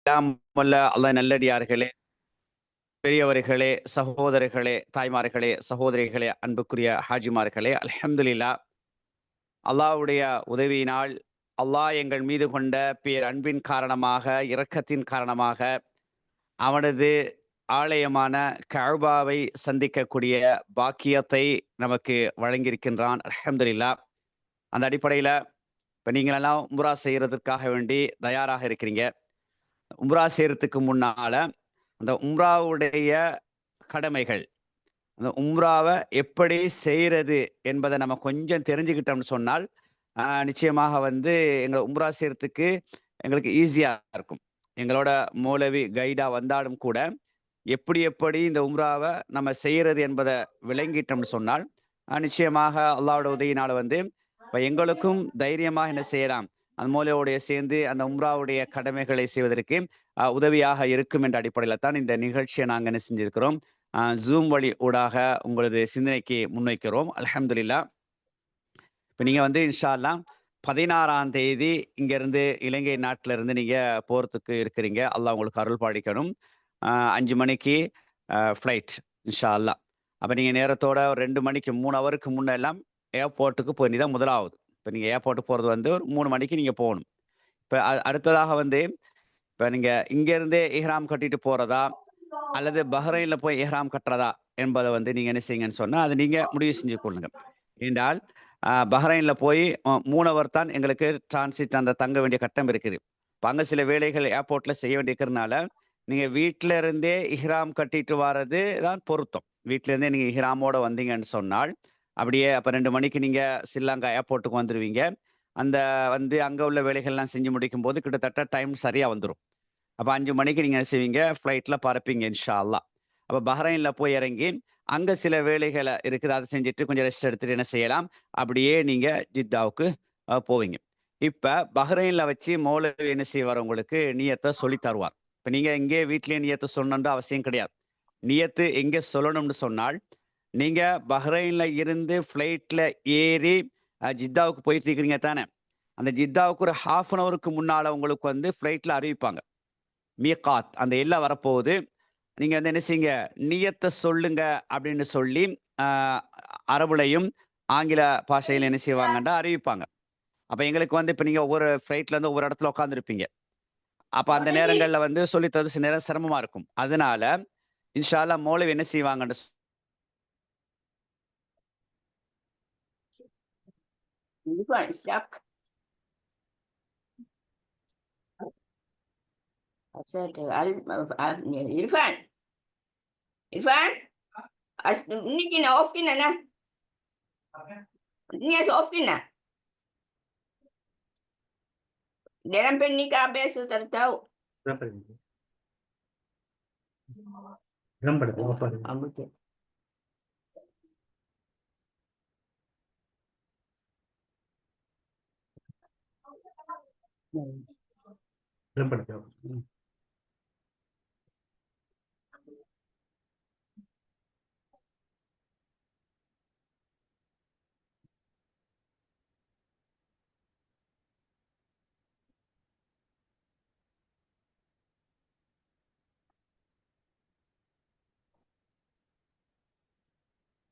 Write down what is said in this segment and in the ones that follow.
எல்லாம் வல்ல அல்லாஹ் நல்லடியார்களே, பெரியவர்களே, சகோதரர்களே, தாய்மார்களே, சகோதரிகளே, அன்புக்குரிய ஹாஜிமார்களே, அல்ஹம்துலில்லாஹ். அல்லாஹ்வுடைய உதவியினால் அல்லாஹ் எங்கள் மீது கொண்ட பேரன்பின் காரணமாக, இரக்கத்தின் காரணமாக அவனது ஆலயமான கஅபாவை சந்திக்கக்கூடிய பாக்கியத்தை நமக்கு வழங்கியிருக்கின்றான். அல்ஹம்துலில்லாஹ். அந்த அடிப்படையில இப்ப நீங்களெல்லாம் உம்ரா செய்யறதற்காக வேண்டி தயாராக இருக்கிறீங்க. உம்ரா செய்யறதுக்கு முன்னால அந்த உம்ராவுடைய கடமைகள், அந்த உம்ராவ எப்படி செய்றது என்பத நம்ம கொஞ்சம் தெரிஞ்சுக்கிட்டோம்னு சொன்னால், நிச்சயமாக வந்து எங்க உம்ரா செய்றதுக்கு எங்களுக்கு ஈஸியா இருக்கும். எங்களோட மௌலவி கைடா வந்தாலும் கூட, எப்படி எப்படி இந்த உம்ராவ நம்ம செய்றது என்பத விளங்கிட்டோம்னு சொன்னால், நிச்சயமாக அல்லாஹ்வோட உதவியினால வந்து, இப்ப எங்களுக்கும் தைரியமாக என்ன செய்யலாம், அந்த மௌலவியோடைய சேர்ந்து அந்த உம்ராவுடைய கடமைகளை செய்வதற்கு உதவியாக இருக்கும் என்ற அடிப்படையில தான் இந்த நிகழ்ச்சிய நாங்க என்ன செஞ்சிருக்கிறோம், Zoom வழி ஊடாக உங்களது சிந்தனைக்கு முன்வைக்கிறோம். அல்ஹம்துலில்லாஹ். இப்ப நீங்க வந்து இன்ஷா அல்லாஹ் 16ஆம் தேதி இங்கருந்து இலங்கை நாட்டில இருந்து நீங்க போறதுக்கு இருக்கிறீங்க. அல்லாஹ் உங்களுக்கு அருள் பாலிக்கணும். 5 மணிக்கு ஃப்ளைட் இன்ஷா அல்லாஹ். அப்ப நீங்க நேரத்தோட 2 மணிக்கு 3 ஹவருக்கு முன்ன எல்லாம் ஏர்போர்ட்டுக்கு போக வேண்டியது தான் முதலாவது. இப்ப நீங்க ஏர்போர்ட்டுக்கு போறது வந்து ஒரு 3 மணிக்கு நீங்க போகணும். இப்ப அடுத்ததாக வந்து, இப்ப நீங்க இங்க இருந்தே இஹ்ராம் கட்டிட்டு போறதா, அல்லது பஹ்ரைன்ல போய் இஹ்ராம் கட்டுறதா என்பத வந்து நீங்க என்ன செய்யுங்கன்னு சொன்னா, அத நீங்க முடிவு செஞ்சு கொள்ளுங்க. ஏனென்றால், பஹ்ரைன்ல போய் 3 ஹவர் தான் எங்களுக்கு டிரான்சிட் அந்த தங்க வேண்டிய கட்டம் இருக்குது. இப்ப அங்க சில வேலைகள் ஏர்போர்ட்ல செய்ய வேண்டியிருக்கிறதுனால, நீங்க வீட்ல இருந்தே இஹ்ராம் கட்டிட்டு வாரது தான் பொருத்தம். வீட்ல இருந்தே நீங்க இஹ்ராமோட வந்தீங்கன்னு சொன்னால், அப்படியே அப்ப 2 மணிக்கு நீங்க ஸ்ரீலங்கா ஏர்போர்ட்டுக்கு வந்துருவீங்க. அந்த வந்து அங்க உள்ள வேலைகள்லாம் செஞ்சு முடிக்கும்போது கிட்டத்தட்ட டைம் சரியா வந்துரும். அப்ப 5 மணிக்கு நீங்க என்ன செய்வீங்க, ஃப்ளைட்ல பறப்பீங்க இன்ஷா அல்லாஹ். அப்ப பஹ்ரைன்ல போய் இறங்கி, அங்க சில வேலைகள இருக்குது. அத செஞ்சுட்டு கொஞ்சம் ரெஸ்ட் எடுத்துட்டு என்ன செய்யலாம், அப்படியே நீங்க ஜித்தாவுக்கு போவீங்க. இப்ப பஹ்ரைன்ல வச்சு மௌலவி என்ன செய்வார், உங்களுக்கு நியத்த சொல்லி தருவார். இப்ப நீங்க இங்கே வீட்லயே நியத்த சொல்லணும்ன்ற அவசியம் கிடையாது. நியத்து எங்க சொல்லணும்னு சொன்னால், நீங்க பஹ்ரைன்ல இருந்து ஃப்ளைட்ல ஏறி ஜித்தாவுக்கு போயிட்டு இருக்கிறீங்க தானே? அந்த ஜித்தாவுக்கு ஒரு 1/2 அன் ஹவருக்கு முன்னால உங்களுக்கு வந்து ஃப்ளைட்ல அறிவிப்பாங்க. மீகாத் அந்த எல்லை வரப்போகுது. நீங்க வந்து என்ன செய்யுங்க, நியத்த சொல்லுங்க அப்படின்னு சொல்லி, அ அரபுலயும், ஆங்கில பாஷையில என்ன செய்வாங்கன்னா அறிவிப்பாங்க. அப்ப எங்களுக்கு வந்து இப்ப நீங்க ஒவ்வொரு ஃப்ளைட்ல இருந்து ஒவ்வொரு இடத்துல உட்கார்ந்திருப்பீங்க. அப்ப அந்த நேரங்கள்ல வந்து சொல்லி தர்றது சில நேரம் சிரமமா இருக்கும். அதனால இன்ஷா அல்லாஹ் மௌலவி என்ன செய்வாங்கன்னு Irfan, stuck. Upset. Irfan, Irfan, ini kena off kena na. Ini as off kena. Dalam pen ni kabe su tertahu. Gambar off ஆகுது. Ambut. gambar.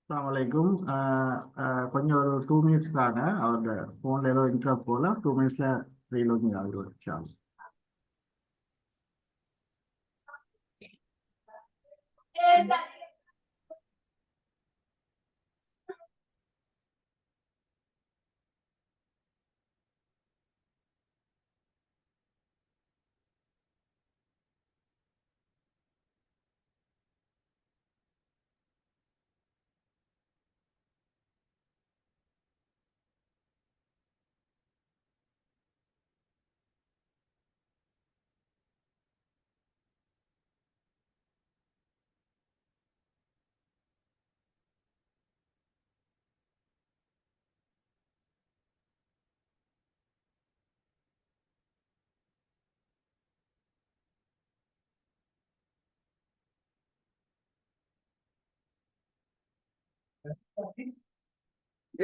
அஸ்ஸலாமலைக்கும். கொஞ்சம் ஒரு 2 மினிட்ஸ் தாங்க. அவரோட ஃபோனில் ஏதோ இன்ட்ரப்ட் போல 2 மினிட்ஸில் ரீலோடிங் ஆகிடும் இன்ஷால்லா.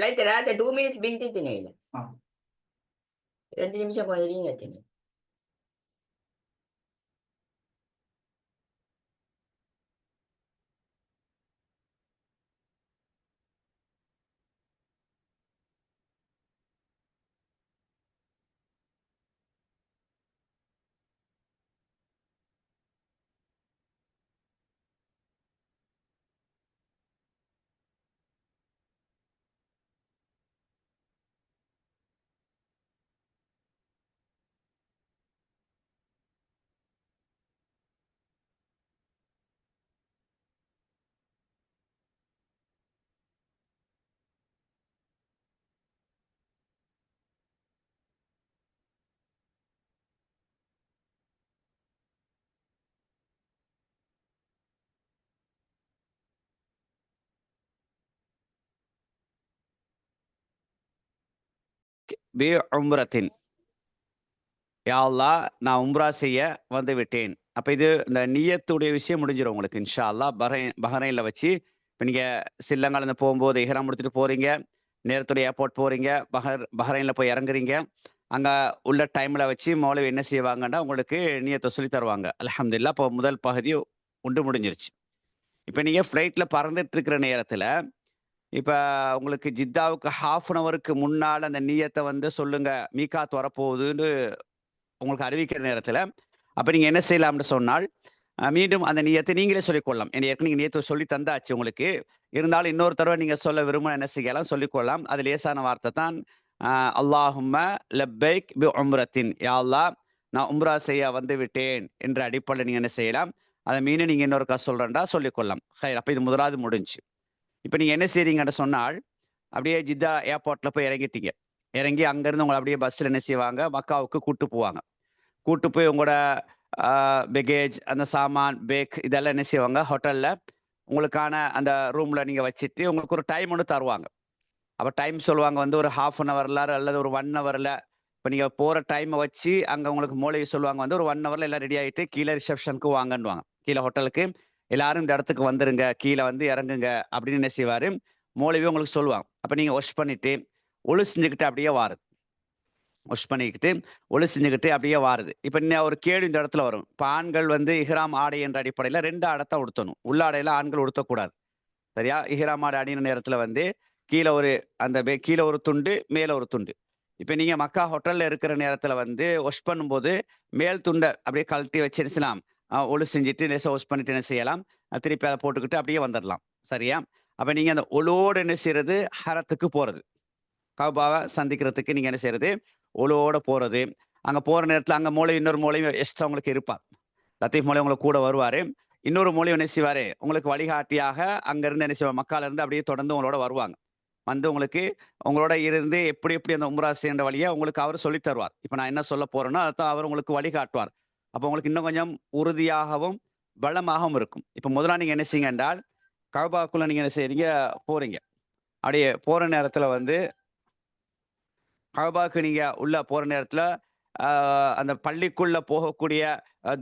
Like that, 2 minutes binti tini. ஆ. 2 நிமிஷம் கொஞ்சம் இருங்க tini. பி உம்ரத்தின். யா அல்லாஹ் நான் உம்ரா செய்ய வந்து விட்டேன். அப்ப இது இந்த நிய்யத்துடைய விஷயம் முடிஞ்சிரும் உங்களுக்கு இன்ஷா அல்லாஹ். பஹ்ரைன்ல வச்சு இப்ப நீங்க ஸ்ரீலங்காலேருந்து போகும்போது இஹ்ராம் முடிச்சுட்டு போறீங்க. நேரத்தோட ஏர்போர்ட் போறீங்க. பஹ்ரைன்ல போய் இறங்குறீங்க. அங்க உள்ள டைம்ல வச்சு மௌலவி என்ன செய்வாங்கன்னா, உங்களுக்கு நிய்யத்த சொல்லி தருவாங்க. அல்ஹம்துலில்லாஹ். இப்போ முதல் பகுதி முடிஞ்சிருச்சு. இப்ப நீங்க ஃப்ளைட்ல பறந்துட்டு இருக்கிற நேரத்துல, இப்ப உங்களுக்கு ஜித்தாவுக்கு 1/2 அன் ஹவருக்கு முன்னால அந்த நிய்யத்த வந்து சொல்லுங்க. மீகாத் வரப்போகுதுன்னு உங்களுக்கு அறிவிக்கிற நேரத்துல, அப்ப நீங்க என்ன செய்யலாம்னு சொன்னால், மீண்டும் அந்த நிய்யத்தை நீங்களே சொல்லிக்கொள்ளலாம். ஏற்கனவே நீங்க நிய்யத்த சொல்லி தந்தாச்சு உங்களுக்கு. இருந்தாலும் இன்னொரு தடவ நீங்க சொல்ல விரும்பினா என்ன செய்யலாம், சொல்லிக்கொள்ளலாம். அது லேசான வார்த்தை தான். அல்லாஹும்ம லப்பைக் பி உம்ரத்தின். யா அல்லாஹ் நான் உம்ரா செய்ய வந்து விட்டேன் என்ற அடிப்படையில நீங்க என்ன செய்யலாம், அத மீண்டும் நீங்க இன்னொருக்கா சொல்றேன்டா சொல்லிக்கொள்ளலாம். ஹைர். அப்ப இது முதலாவது முடிஞ்சுச்சு. இப்ப நீங்க என்ன செய்றீங்கன்னு சொன்னால், அப்படியே ஜித்தா ஏர்போர்ட்ல போய் இறங்கிட்டீங்க. இறங்கி அங்கருந்து உங்கள அப்படியே பஸ்ல என்ன செய்வாங்க, மக்காவுக்கு கூட்டு போவாங்க. கூட்டு போய் உங்களோட பேக்கேஜ், அந்த சாமான், பேக் இதெல்லாம் என்ன செய்வாங்க, ஹோட்டல்ல உங்களுக்கான அந்த ரூம்ல நீங்க வச்சுட்டு, உங்களுக்கு ஒரு டைம் ஒண்ணு தருவாங்க. அப்ப டைம் சொல்லுவாங்க வந்து ஒரு 1/2 அன் ஹவர்ல அல்லது ஒரு 1 ஹவர்ல. இப்ப நீங்க போற டைம வச்சு, அங்க உங்களுக்கு மௌலவி சொல்லுவாங்க வந்து, ஒரு 1 ஹவர்ல எல்லாம் ரெடி ஆயிட்டு கீழ ரிசப்ஷனுக்கு வாங்கன்னுவாங்க. கீழ ஹோட்டலுக்கு எல்லாரும் இந்த இடத்துக்கு வந்துருங்க. கீழ வந்து இறங்குங்க அப்படின்னு என்ன செய்வாரு, மௌலவி உங்களுக்கு சொல்லுவாங்க. அப்ப நீங்க வாஷ் பண்ணிட்டு, ஒழு செஞ்சுக்கிட்டு அப்படியே வாரது. வாஷ் பண்ணிக்கிட்டு, ஒழு செஞ்சுக்கிட்டு அப்படியே வாருது. இப்ப இன்னும் ஒரு கேள்வி இந்த இடத்துல வரும். இப்ப ஆண்கள் வந்து இஹ்ராம் ஆடை என்ற அடிப்படையில 2 ஆடை தான் உடுத்தணும். உள்ளாடையில ஆண்கள் உடுத்தக்கூடாது. சரியா? இஹ்ராம் ஆடை அணியிற நேரத்துல வந்து கீழ ஒரு கீழ ஒரு துண்டு, மேல ஒரு துண்டு. இப்ப நீங்க மக்கா ஹோட்டல்ல இருக்கிற நேரத்துல வந்து வாஷ் பண்ணும்போது, மேல் துண்ட அப்படியே கழட்டி வச்சு என்ன செய்யலாம், ஒழு செஞ்சுட்டு லேசா வாஷ் பண்ணிட்டு என்ன செய்யலாம், திருப்பி அத போட்டுக்கிட்டு அப்படியே வந்துரலாம். சரியா? அப்ப நீங்க அந்த ஒழுவோட என்ன செய்றது, ஹரத்துக்கு போறது. கஅபாவ சந்திக்கிறதுக்கு நீங்க என்ன செய்றது, ஒழுவோட போறது. அங்க போற நேரத்துல அங்க இன்னொரு மூலையும் எக்ஸ்ட்ரா உங்களுக்கு இருப்பார். லத்தீஃப் மௌலவி உங்களுக்கு கூட வருவாரு. இன்னொரு மௌலவி என்ன செய்வாரு, உங்களுக்கு வழிகாட்டியாக அங்கருந்து என்ன செய்வார், மக்கால இருந்து அப்படியே தொடர்ந்து உங்களோட வருவாங்க. வந்து உங்களுக்கு உங்களோட இருந்து எப்படி எப்படி அந்த உம்ரா செய்ற வழிய உங்களுக்கு அவரு சொல்லித் தருவார். இப்ப நான் என்ன சொல்லப் போறேனோ, அதத்தான் அவர் உங்களுக்கு வழிகாட்டுவார். அப்ப உங்களுக்கு இன்னும் கொஞ்சம் உறுதியாகவும், பலமாகவும் இருக்கும். இப்ப முதலா நீங்க என்ன செய்யுங்க என்றால், கஅபாக்குள்ள நீங்க என்ன செய்றீங்க, போறீங்க. அப்படியே போற நேரத்துல வந்து கஅபாக்கு நீங்க உள்ள போற நேரத்துல, அந்த பள்ளிக்குள்ள போகக்கூடிய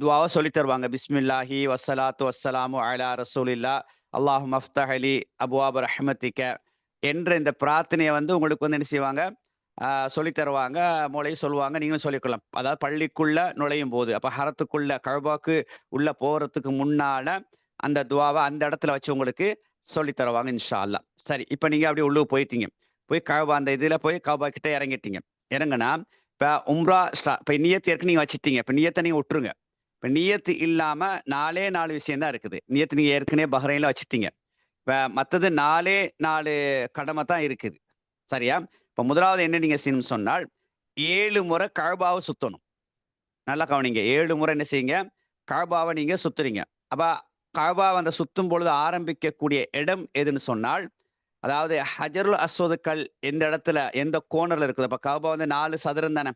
துஆவ சொல்லித் தருவாங்க. பிஸ்மில்லாஹி வஸ்ஸலாத்து வஸ்ஸலாமு அலா ரசூலில்லாஹ். அல்லாஹும்ம அஃப்தஹ் லி அப்வாப ரஹ்மத்திக என்ற இந்த பிரார்த்தனைய வந்து உங்களுக்கு வந்து என்ன செய்வாங்க, சொல்லித் தருவாங்க. மௌலவி சொல்லுவாங்க. நீங்களும் சொல்லிக்கலாம். அதாவது பள்ளிக்குள்ள நுழையும்போது, அப்ப ஹரத்துக்குள்ள கஅபாக்கு உள்ள போறதுக்கு முன்னால அந்த துஆவ அந்த இடத்துல வச்சு உங்களுக்கு சொல்லித் தருவாங்க இன்ஷா அல்லாஹ். சரி. இப்ப நீங்க அப்படியே உள்ளுக்கு போயிட்டீங்க. போய் அந்த இதுல போய் கஅபா கிட்ட இறங்கிட்டீங்க. இறங்குனா, இப்ப உம்ரா இப்ப நிய்யத் ஏற்கனவே நீங்க வச்சுட்டீங்க. இப்ப நிய்யத்த நீங்க உட்டுருங்க. இப்ப நிய்யத் இல்லாம 4 விஷயம் தான் இருக்குது. நிய்யத் நீங்க ஏற்கனவே பஹ்ரைன்ல வச்சுட்டீங்க. இப்ப மத்தது 4 கடமை தான் இருக்குது. சரியா? இப்ப முதலாவது என்ன நீங்க செய்யணும்னு சொன்னால், 7 முறை கஅபாவ சுத்தணும். நல்லா கவனிங்க. 7 முறை என்ன செய்யுங்க, கஅபாவ நீங்க சுத்துறீங்க. அப்ப கஅபாவ அந்த சுத்தும் பொழுது ஆரம்பிக்கக்கூடிய இடம் எதுன்னு சொன்னால், அதாவது ஹஜருல் அஸ்வது கல் எந்த இடத்துல, எந்த கோணர்ல இருக்குது. அப்ப கஅபா வந்து 4 சதுரம் தானே.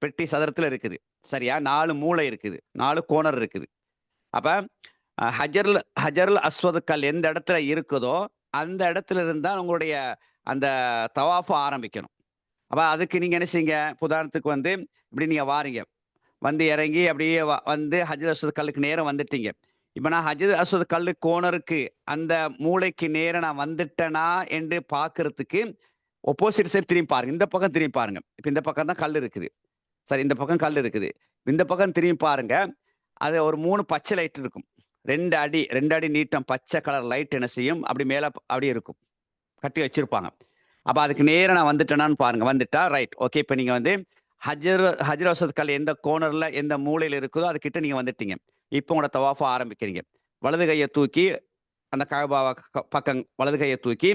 பெட்டி சதுரத்துல இருக்குது. சரியா? 4 மூலை இருக்குது. 4 கோணர் இருக்குது. அப்ப ஹஜருல் அஸ்வது கல் எந்த இடத்துல இருக்குதோ, அந்த இடத்துல இருந்து தான் உங்களுடைய அந்த தவாஃப ஆரம்பிக்கணும். அப்ப அதுக்கு நீங்க என்ன செய்யுங்க, உதாரணத்துக்கு வந்து இப்படி நீங்க வாரீங்க. வந்து இறங்கி அப்படியே வந்து ஹஜர் அஸ்வத் கல்லுக்கு நேரா வந்துட்டீங்க. இப்ப நான் ஹஜர் அஸ்வத் கல்லு கோணருக்கு அந்த மூலைக்கு நேரா நான் வந்துட்டேனா என்று பார்க்கறதுக்கு ஆப்போசிட் சைடு திரும்பி பாருங்க. இந்த பக்கம் திரும்பி பாருங்க. இப்ப இந்த பக்கம் தான் கல் இருக்குது. சரி, இந்த பக்கம் கல் இருக்குது. இந்த பக்கம் திரும்பி பாருங்க. அது ஒரு 3 பச்சை லைட் இருக்கும். 2 அடி நீட்டம் பச்சை கலர் லைட் என்ன செய்யும், அப்படி மேல அப்படியே இருக்கும். கட்டி வச்சிருப்பாங்க. அப்ப அதுக்கு நேரா நான் வந்துட்டேனான்னு பாருங்க. வந்துட்டா ரைட். ஓகே. இப்ப நீங்க வந்து ஹஜர் அஸ்வத் கல் எந்த கோணர்ல, எந்த மூலையில இருக்குதோ அதுகிட்ட நீங்க வந்துட்டீங்க. இப்ப உங்களோட தவாஃப ஆரம்பிக்கிறீங்க. வலது கைய தூக்கி அந்த கஅபாவ பக்கம் வலது கைய தூக்கி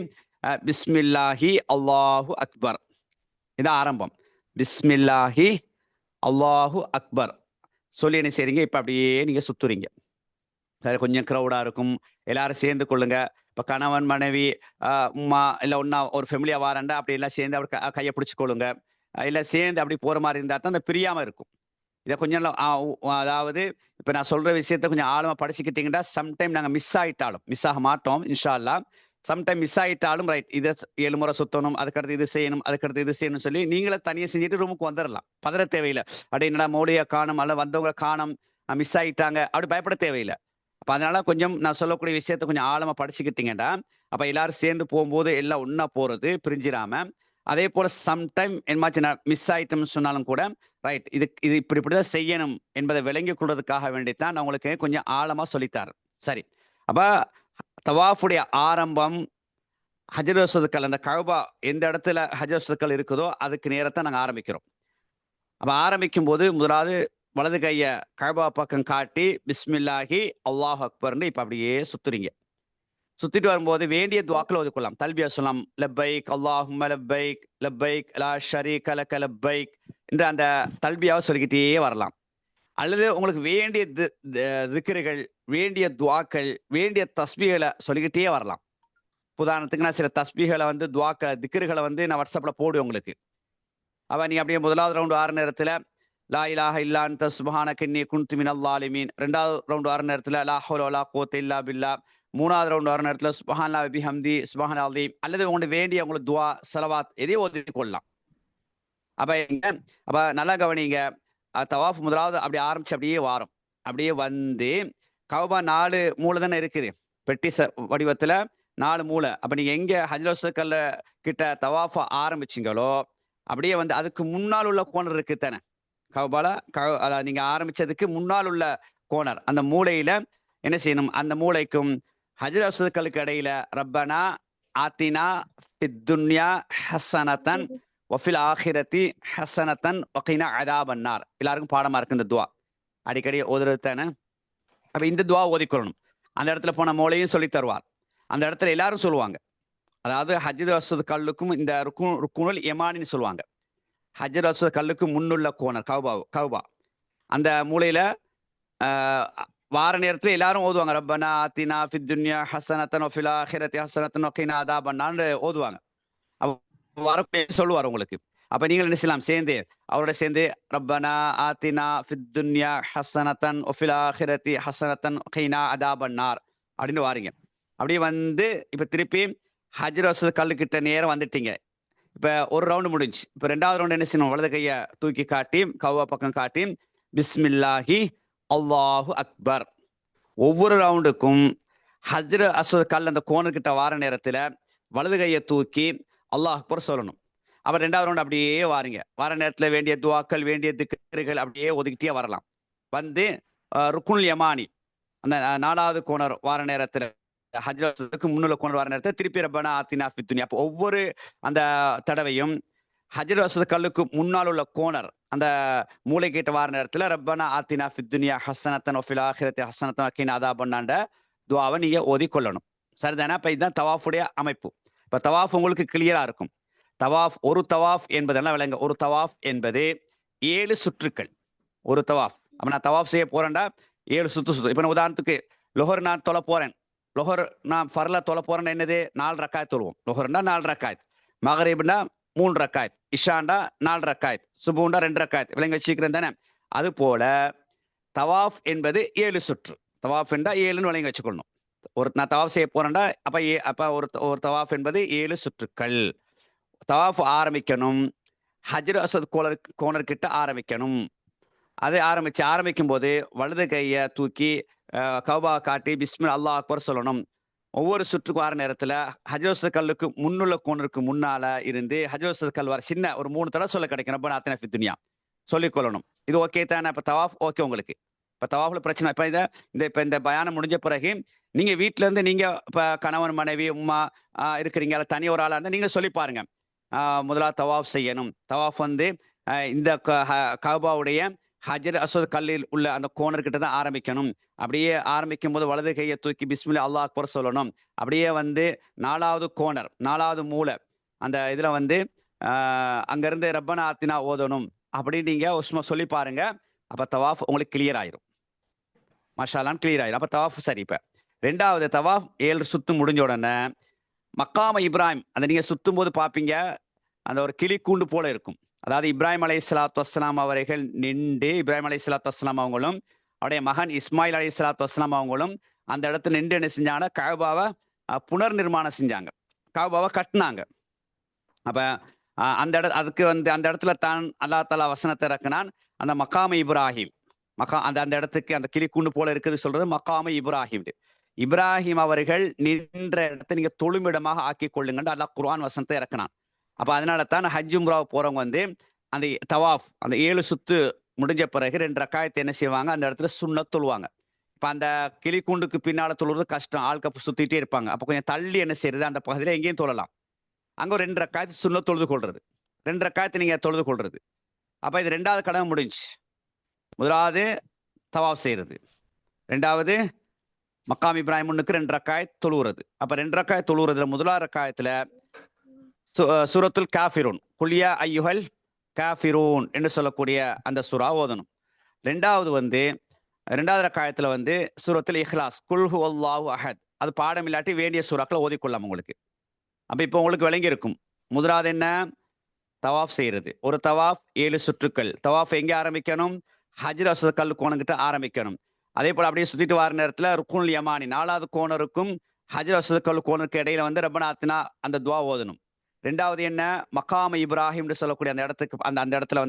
பிஸ்மில்லாஹி அல்லாஹு அக்பர். இதான் ஆரம்பம். பிஸ்மில்லாஹி அல்லாஹு அக்பர் சொல்லி என்ன செய்றீங்க, இப்ப அப்படியே நீங்க சுத்துறீங்க. கொஞ்சம் கிரவுடா இருக்கும். எல்லாரும் சேர்ந்து கொள்ளுங்க. இப்ப கணவன், மனைவி, உம்மா இல்ல ஒண்ணா ஒரு ஃபேமிலியா வாரண்டா அப்படி எல்லாம் சேர்ந்து அப்படி கைய பிடிச்சு கொள்ளுங்க. இல்ல சேர்ந்து அப்படி போற மாரி இருந்தா தான் அந்த பிரியாம இருக்கும். இத கொஞ்சம் அதாவது இப்ப நான் சொல்ற விஷயத்த கொஞ்சம் ஆழமா படிச்சுக்கிட்டீங்கன்னா, சம்டைம் நாங்க மிஸ் ஆக மாட்டோம் இன்ஷா அல்லாஹ். சம்டைம் மிஸ் ஆயிட்டாலும் ரைட் இதை 7 முறை சுத்தணும், அதுக்கடுத்து இது செய்யணும், அதுக்கடுத்து இது செய்யணும்னு சொல்லி நீங்களே தனியாக செஞ்சுட்டு ரூமுக்கு வந்துடலாம். பதற தேவையில்லை. அப்படி என்னடா மோடியை காணும் அல்ல வந்தவங்க காணும் மிஸ் ஆயிட்டாங்க அப்படி பயப்பட தேவையில்லை. அப்போ அதனால கொஞ்சம் நான் சொல்லக்கூடிய விஷயத்த கொஞ்சம் ஆழமாக படிச்சுக்கிட்டீங்கன்னா அப்போ எல்லாரும் சேர்ந்து போகும்போது எல்லாம் ஒன்றா போகிறது பிரிஞ்சிடாம. அதே போல் சம்டைம் என்னாச்சு மிஸ் ஆயிட்டோம்னு சொன்னாலும் கூட ரைட் இது இப்படி தான் செய்யணும் என்பதை விளங்கி கொள்றதுக்காக வேண்டித்தான் நான் உங்களுக்கு கொஞ்சம் ஆழமாக சொல்லித்தார். சரி, அப்போ தவாஃபுடைய ஆரம்பம் ஹஜர் அஸ்வதுக்கல், அந்த கஅபா எந்த இடத்துல ஹஜர் அஸ்வதுக்கல் இருக்குதோ அதுக்கு நேரத்தை நாங்கள் ஆரம்பிக்கிறோம். அப்போ ஆரம்பிக்கும் போது முதலாவது வலது கையை கஅபா பக்கம் காட்டி பிஸ்மில்லாஹி அல்லாஹ் அக்பர்னு இப்போ அப்படியே சுத்துறீங்க. சுத்திட்டு வரும்போது வேண்டிய துவாக்களை ஒதுக்கலாம். தல்பியா சொல்லலாம், லப்பைக் அல்லாஹும்ம லப்பைக் லப்பைக் லா ஷரீக லக லப்பைக் என்ற அந்த தல்பியாவை சொல்லிக்கிட்டே வரலாம். அல்லது உங்களுக்கு வேண்டிய திக்ருகள், வேண்டிய துவாக்கள், வேண்டிய தஸ்பீகளை சொல்லிக்கிட்டே வரலாம். உதாரணத்துக்கு நான் சில தஸ்பீகளை துவாக்களை திக்ருகளை நான் வாட்ஸ்அப்பில் போடுவேன் உங்களுக்கு. அப்போ நீங்கள் அப்படியே முதலாவது ரவுண்டு ஆறு நேரத்தில் லா இலாஹ இல்லா அன்த சுப்ஹானக இன்னி குன்து மினல் ஸாலிமீன், ரெண்டாவது ரவுண்டு ஆறு நேரத்தில் லா ஹவ்ல வலா குவத்த இல்லா பில்லா, மூணாவது ரவுண்டு ஆறு நேரத்தில் சுப்ஹானல்லாஹி வ பிஹம்தி சுப்ஹானல் அஸீம், அல்லது உங்களுக்கு வேண்டிய உங்களுக்கு துவா ஸலவாத் எதையும் ஓதி கொள்ளலாம். அப்போ நல்லா கவனிங்க. தவாஃப் முதலாவது அப்படி ஆரம்பிச்சு அப்படியே வாரம், அப்படியே கஅபா 4 மூலை தானே இருக்குது, பெட்டி வடிவத்தில் 4 மூலை. அப்போ நீங்கள் எங்கே ஹஜ்ர் அஸ்வதுக்கல்ல கிட்ட தவாஃபை ஆரம்பிச்சிங்களோ அப்படியே அதுக்கு முன்னால் உள்ள கோணர் இருக்கு தானே கஅபால, அதாவது நீங்கள் ஆரம்பிச்சதுக்கு முன்னால் உள்ள கோணர், அந்த மூலையில் என்ன செய்யணும், அந்த மூளைக்கும் ஹஜ்ர் அஸ்வதுக்கல்லுக்கு இடையில ரப்பனா ஆத்தினா ஃபித் துன்யா ஹஸனத்தன் வஃபில் ஆஹிரத்தி ஹஸனத்தன் வகினா அதாபன் நார். எல்லாருக்கும் பாடமா இருக்கு இந்த துவா, அடிக்கடி ஓதுறது தானே. அப்போ இந்த துவா ஓதிக்கொள்ளணும். அந்த இடத்துல போன மூளையும் சொல்லி தருவார். அந்த இடத்துல எல்லாரும் சொல்லுவாங்க. அதாவது ஹஜ்ர் அஸ்வத் கல்லுக்கும் இந்த ருக்குனுல் யமானின்னு சொல்லுவாங்க. ஹஜ்ர் அஸ்வத் கல்லுக்கு முன்னுள்ள கோணர் கஅபா அந்த மூலையில வார நேரத்தில் எல்லாரும் ஓதுவாங்க. ரப்பனா ஆத்தினா ஃபித் துன்யா ஹஸனத்தன் வஃபில் ஆஹிரத்தி ஹஸனத்தன் வகினா அதாபன் நார்னு ஓதுவாங்க. வரக்கூடிய சொல்லுவார் உங்களுக்கு. அப்ப நீங்கள் என்ன செய்யலாம், சேர்ந்து அவரோட சேர்ந்து ரப்பனா ஆத்தினா ஃபித் துன்யா ஹஸனத்தன் வஃபில் ஆஹிரத்தி ஹஸனத்தன் வகினா அதாபன் நார் அப்படின்னு வாரீங்க. அப்படியே இப்ப திருப்பி ஹஜ்ர் அஸ்வத் கல்லுக்கிட்ட நேரம் வந்துட்டீங்க. இப்ப ஒரு ரவுண்டு முடிஞ்சு. இப்ப ரெண்டாவது ரவுண்டு என்ன செய்யணும், வலது கையை தூக்கி காட்டி கஅபா பக்கம் காட்டி பிஸ்மில்லாஹி அல்லாஹு அக்பர். ஒவ்வொரு ரவுண்டுக்கும் ஹஜ்ர் அஸ்வத் கல் அந்த கோணர்கிட்ட வார நேரத்துல வலது கையை தூக்கி அல்லாஹ் அக்பர் சொல்லணும். அப்புறம் ரெண்டாவது ரவுண்டு அப்படியே வாருங்க. வார நேரத்துல வேண்டிய துவாக்கள், வேண்டிய திக்ருகள் அப்படியே ஒதுக்கிட்டே வரலாம். ருக்குனுல் யமானி அந்த 4வது கோணர் வார நேரத்துல ஹஜ்ர் அஸ்வதுக்கு முன்னுள்ள கோணர் வார நேரத்தில் திருப்பி ரப்பனா ஆத்தினா ஃபித் துன்யா. அப்போ ஒவ்வொரு அந்த தடவையும் ஹஜ்ர் அஸ்வத் கல்லுக்கு முன்னால் உள்ள கோணர் அந்த மூளை கேட்ட வார நேரத்தில் ரப்பனா ஆத்தினா ஃபித் துன்யா ஹஸனத்தன் வஃபில் ஆஹிரத்தி ஹஸனத்தன் வகினா அதாபன் நார்ன்ற துவாவை நீங்க ஓதிக்கொள்ளணும். சரிதானே? இப்போ இதுதான் தவாஃபுடைய அமைப்பு. இப்போ தவாஃப் உங்களுக்கு கிளியரா இருக்கும். ஒரு தவாஃப் என்பதெல்லாம் விளங்க. ஒரு தவாஃப் என்பது 7 சுற்றுக்கள். ஒரு தவாஃப். அப்போ நான் தவாஃப் செய்ய போறேன்டா 7 சுத்து. இப்போ நான் உதாரணத்துக்கு லொஹர் நான் தொலை போறேன். லொஹர் நான் ஃபர்ல தொலை போறேன்னா என்னது, 4 ரக்காயத் தொழுவோம். லொஹர்னா 4 ரக்காயத், மகரிப்னா 3 ரக்காயத், இஷாண்டா 4 ரக்காயத், சுபூண்டா 2 ரக்காயத். விளங்க வச்சுக்கிறேன் தானே? அது போல தவாஃப் என்பது 7 சுற்று. தவாஃப் என்றா 7ன்னு விளங்கி வச்சுக்கொள்ளணும். நான் தவாஃப் செய்ய போறேன்டா அப்ப ஒரு தவாஃப் என்பது 7 சுற்றுக்கள். தவாஃப் ஆரம்பிக்கணும், ஹஜ்ர் அஸ்வத் கோணர் கிட்ட ஆரம்பிக்கணும். அது ஆரம்பிக்கும் போது வலது கையை தூக்கி கஅபா காட்டி பிஸ்மில் அல்லாஹ் அக்பர் சொல்லணும். ஒவ்வொரு சுற்றுக்கு வார நேரத்துல ஹஜ்ர் அஸ்வத் கல்லுக்கு முன்னுள்ள கோணருக்கு முன்னால இருந்து ஹஜ்ர் அஸ்வத் கல் வர சின்ன ஒரு 3 தடவை சொல்ல கிடைக்கும். ரப்பனா ஆத்தினா ஃபித் துன்யா சொல்லிக்கொள்ளணும். இது ஓகே தானே? இப்போ தவாஃப் ஓகே உங்களுக்கு? இப்போ தவாஃப்ல பிரச்சனை இப்போ இந்த பயானம் முடிஞ்ச பிறகு நீங்க வீட்டுல இருந்து நீங்க இப்போ கணவன் மனைவி உம்மா இருக்கிறீங்க, தனி ஒரு ஆளா இருந்தால் நீங்க சொல்லி பாருங்க. முதலாவது தவாஃப் செய்யணும். தவாஃப் இந்த கஅபாவுடைய ஹஜ்ர் அஸ்வத் கல்லில் உள்ள அந்த கோணர்கிட்ட தான் ஆரம்பிக்கணும். அப்படியே ஆரம்பிக்கும் போது வலது கையை தூக்கி பிஸ்மில்லா அல்லாஹ் அக்பர் சொல்லணும். அப்படியே 4வது கோணர் 4வது மூலை அந்த இதுல அங்கிருந்து ரப்பனா ஆத்தினா ஓதணும். அப்படி நீங்க சும்மா சொல்லி பாருங்க. அப்ப தவாஃப் உங்களுக்கு கிளியர் ஆயிரும். மாஷாஅல்லாஹ் கிளியர் ஆயிரும். அப்ப தவாஃப் சரி. இப்ப ரெண்டாவது தவாஃப் 7 சுத்து முடிஞ்ச உடனே மக்காம இப்ராஹிம் அந்த நீங்க சுத்தும் போது பாப்பீங்க, அந்த ஒரு கிளி கூண்டு போல இருக்கும். அதாவது இப்ராஹிம் அலைஹிஸ்ஸலாத்து வஸ்ஸலாம் அவர்கள் நின்று, இப்ராஹிம் அலைஹிஸ்ஸலாத்து வஸ்ஸலாம் அவங்களும் அவருடைய மகன் இஸ்மாயில் அலைஹிஸ்ஸலாத்து வஸ்ஸலாம் அவங்களும் அந்த இடத்துல நின்று என்ன செஞ்சாங்கன்னா கஅபாவை புனர் நிர்மாணம் செஞ்சாங்க, காபாவை கட்டினாங்க. அப்ப அதுக்கு அந்த இடத்துல தான் அல்லாஹ் தஆலா வசனத்தை இறக்குனான், அந்த மக்காம இப்ராஹிம், அந்த இடத்துக்கு அந்த கிளிக்கூண்டு போல இருக்குது சொல்றது மக்காம இப்ராஹிம். இப்ராஹிம் அவர்கள் நின்ற இடத்தை நீங்க தொழுமிடமாக ஆக்கி கொள்ளுங்கன்னு அல்லாஹ் குர்ஆன் வசனத்தை இறக்குனான். அப்ப அதனால தான் ஹஜ் உம்ராவுக்கு போறவங்க அந்த தவாஃப் அந்த 7 சுத்து முடிஞ்ச பிறகு 2 ரக்காயத்தை என்ன செய்வாங்க, அந்த இடத்துல சுன்னத் தொழுவாங்க. இப்ப அந்த கிளிக்கூண்டுக்கு பின்னால தொழுறது கஷ்டம், ஆள்கப்பு சுத்திட்டே இருப்பாங்க. அப்ப கொஞ்சம் தள்ளி என்ன செய்யறது, அந்த பகுதியில எங்கேயும் தொழலாம். அங்க ஒரு 2 ரக்காயத்து சுன்னத் தொழுது கொள்றது, 2 ரக்காயத்தை நீங்க தொழுது கொள்றது. அப்ப இது 2வது கடமை முடிஞ்சு. முதலாவது தவாஃப் செய்யறது, 2வது மக்காம் இப்ராஹிம் முன்னுக்கு 2 ரக்காயத் தொழுகிறது. அப்ப 2 ரக்காயத் தொழுகிறதுல முதலாவது ரக்காயத்துல சூரத்துல் காஃபிரூன், குல்யா ஐயுஹல் காஃபிரூன் என்று சொல்லக்கூடிய அந்த சூரா ஓதணும். 2வது ரக்காயத்துல சூரத்துல் இஹ்லாஸ், குல் ஹுவல்லாஹு அஹத், அது பாடம் இல்லாட்டி வேண்டிய சூறாக்களை ஓதிக்கொள்ளலாம் உங்களுக்கு. அப்ப இப்போ உங்களுக்கு விளங்கி இருக்கும். முதலாவது என்ன, தவாஃப் செய்யறது. ஒரு தவாஃப் 7 சுற்றுக்கள். தவாஃப் எங்கே ஆரம்பிக்கணும், ஹஜ்ர் அஸ்வத் கல் கோணங்கிட்ட ஆரம்பிக்கணும். அதே போல அப்படியே சுத்திட்டு வர நேரத்துல ருக்குனுல் யமானி 4வது கோணருக்கும் ஹஜ்ர் அஸ்வத் கல் கோணருக்கு இடையில ரப்பனா ஆத்தினா அந்த துவா ஓதணும். 2வது என்ன, மக்காம இப்ராஹிம்னு சொல்லக்கூடிய அந்த இடத்துக்கு அந்த இடத்துல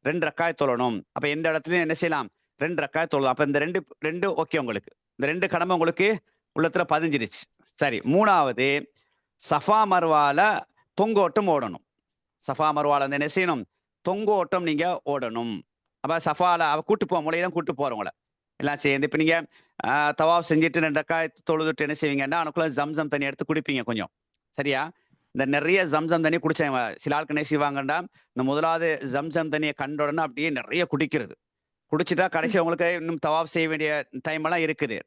2 ரக்காயத் தொழணும். அப்ப எந்த இடத்துலயும் என்ன செய்யலாம், 2 ரக்காயத் தொழலாம். அப்ப இந்த ரெண்டு ஓகே, உங்களுக்கு இந்த 2 கடமை உங்களுக்கு உள்ளத்துல பதிஞ்சிருச்சு. சரி, 3வது சஃபா மர்வால தொங்கோட்டம் ஓடணும். சஃபா மர்வால என்ன செய்யணும், தொங்கோட்டம் நீங்க ஓடணும். அப்ப சஃபால அவ கூட்டு போக முறையதான் கூட்டு போறவங்கள எல்லாம் சேர்ந்து இப்ப நீங்க தவாஃப் செஞ்சுட்டு 2 ரக்காயத் தொழுதுட்டு என்ன செய்வீங்கன்னா அதுக்குள்ள ஜம்சம் தண்ணி எடுத்து குடிப்பீங்க கொஞ்சம், சரியா? இந்த நிறைய ஜம்சம் தண்ணி குடிச்சாங்க. சில ஆட்கள் என்ன செய்வாங்கண்டா, இந்த முதலாவது ஜம்சம் தண்ணியை கண்ட உடனே அப்படியே நிறைய குடிக்கிறது. குடிச்சிட்டா கடைசி அவங்களுக்கு இன்னும் தவாஃப் செய்ய வேண்டிய டைம் எல்லாம் இருக்குது.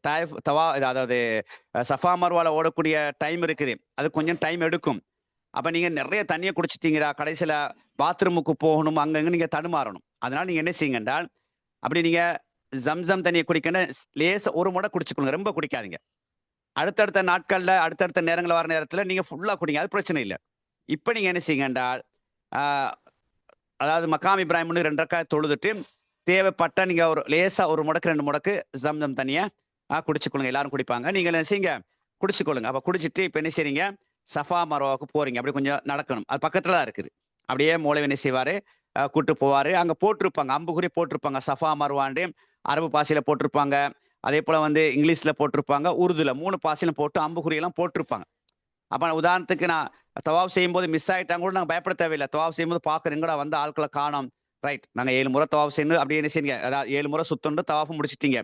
அதாவது சஃபா மர்வால ஓடக்கூடிய டைம் இருக்குது, அது கொஞ்சம் டைம் எடுக்கும். அப்ப நீங்க நிறைய தண்ணியை குடிச்சிட்டீங்களா, கடைசியில பாத்ரூமுக்கு போகணும், அங்கங்க நீங்க தடுமாறணும். அதனால நீங்க என்ன செய்யுங்க என்றால், அப்படி நீங்க ஜம்சம் தண்ணியை குடிக்கணும், லேச ஒரு முறை குடிச்சுக்கணும், ரொம்ப குடிக்காதீங்க. அடுத்தடுத்த நாட்கள்ல அடுத்தடுத்த நேரங்கள் வர நேரத்துல நீங்க ஃபுல்லா குடிங்க, அது பிரச்சனை இல்லை. இப்ப நீங்க என்ன செய்யுங்க என்றால், அதாவது மக்காம் இப்ராஹிம்னு 2 ரக்காயத் தொழுதுட்டு தேவைப்பட்ட நீங்க ஒரு லேசா ஒரு முடக்கு 2 முடக்கு ஜம்சம் தண்ணியை குடிச்சுக்கொள்ளுங்க. எல்லாரும் குடிப்பாங்க, நீங்க என்ன செய்யுங்க, குடிச்சுக்கொள்ளுங்க. அப்ப குடிச்சிட்டு இப்ப என்ன செய்றீங்க, சஃபா மர்வாவுக்கு போறீங்க. அப்படி கொஞ்சம் நடக்கணும், அது பக்கத்துல தான் இருக்குது. அப்படியே மூளை என்ன செய்வாரு, கூட்டு போவாரு. அங்க போட்டிருப்பாங்க, அம்புகுறி போட்டிருப்பாங்க, சஃபா மர்வாண்டு அரபு பாசையில போட்டிருப்பாங்க. அதே போல இங்கிலீஷ்ல போட்டிருப்பாங்க, உருதுல 3 பாசையிலும் போட்டு அம்புகுறி எல்லாம் போட்டிருப்பாங்க. அப்ப உதாரணத்துக்கு நான் தவாஃப் செய்யும்போது மிஸ் ஆயிட்டாங்க கூட நாங்க பயப்பட தேவையில்லை. தவாஃப் செய்யும்போது பாக்குறீங்களா வந்த ஆட்களை காணோம், ரைட், நாங்க 7 முறை தவாஃப் செய்யணும் அப்படி என்ன செய்யுங்க, அதாவது 7 முறை சுத்தண்டு தவாஃப் முடிச்சிட்டீங்க,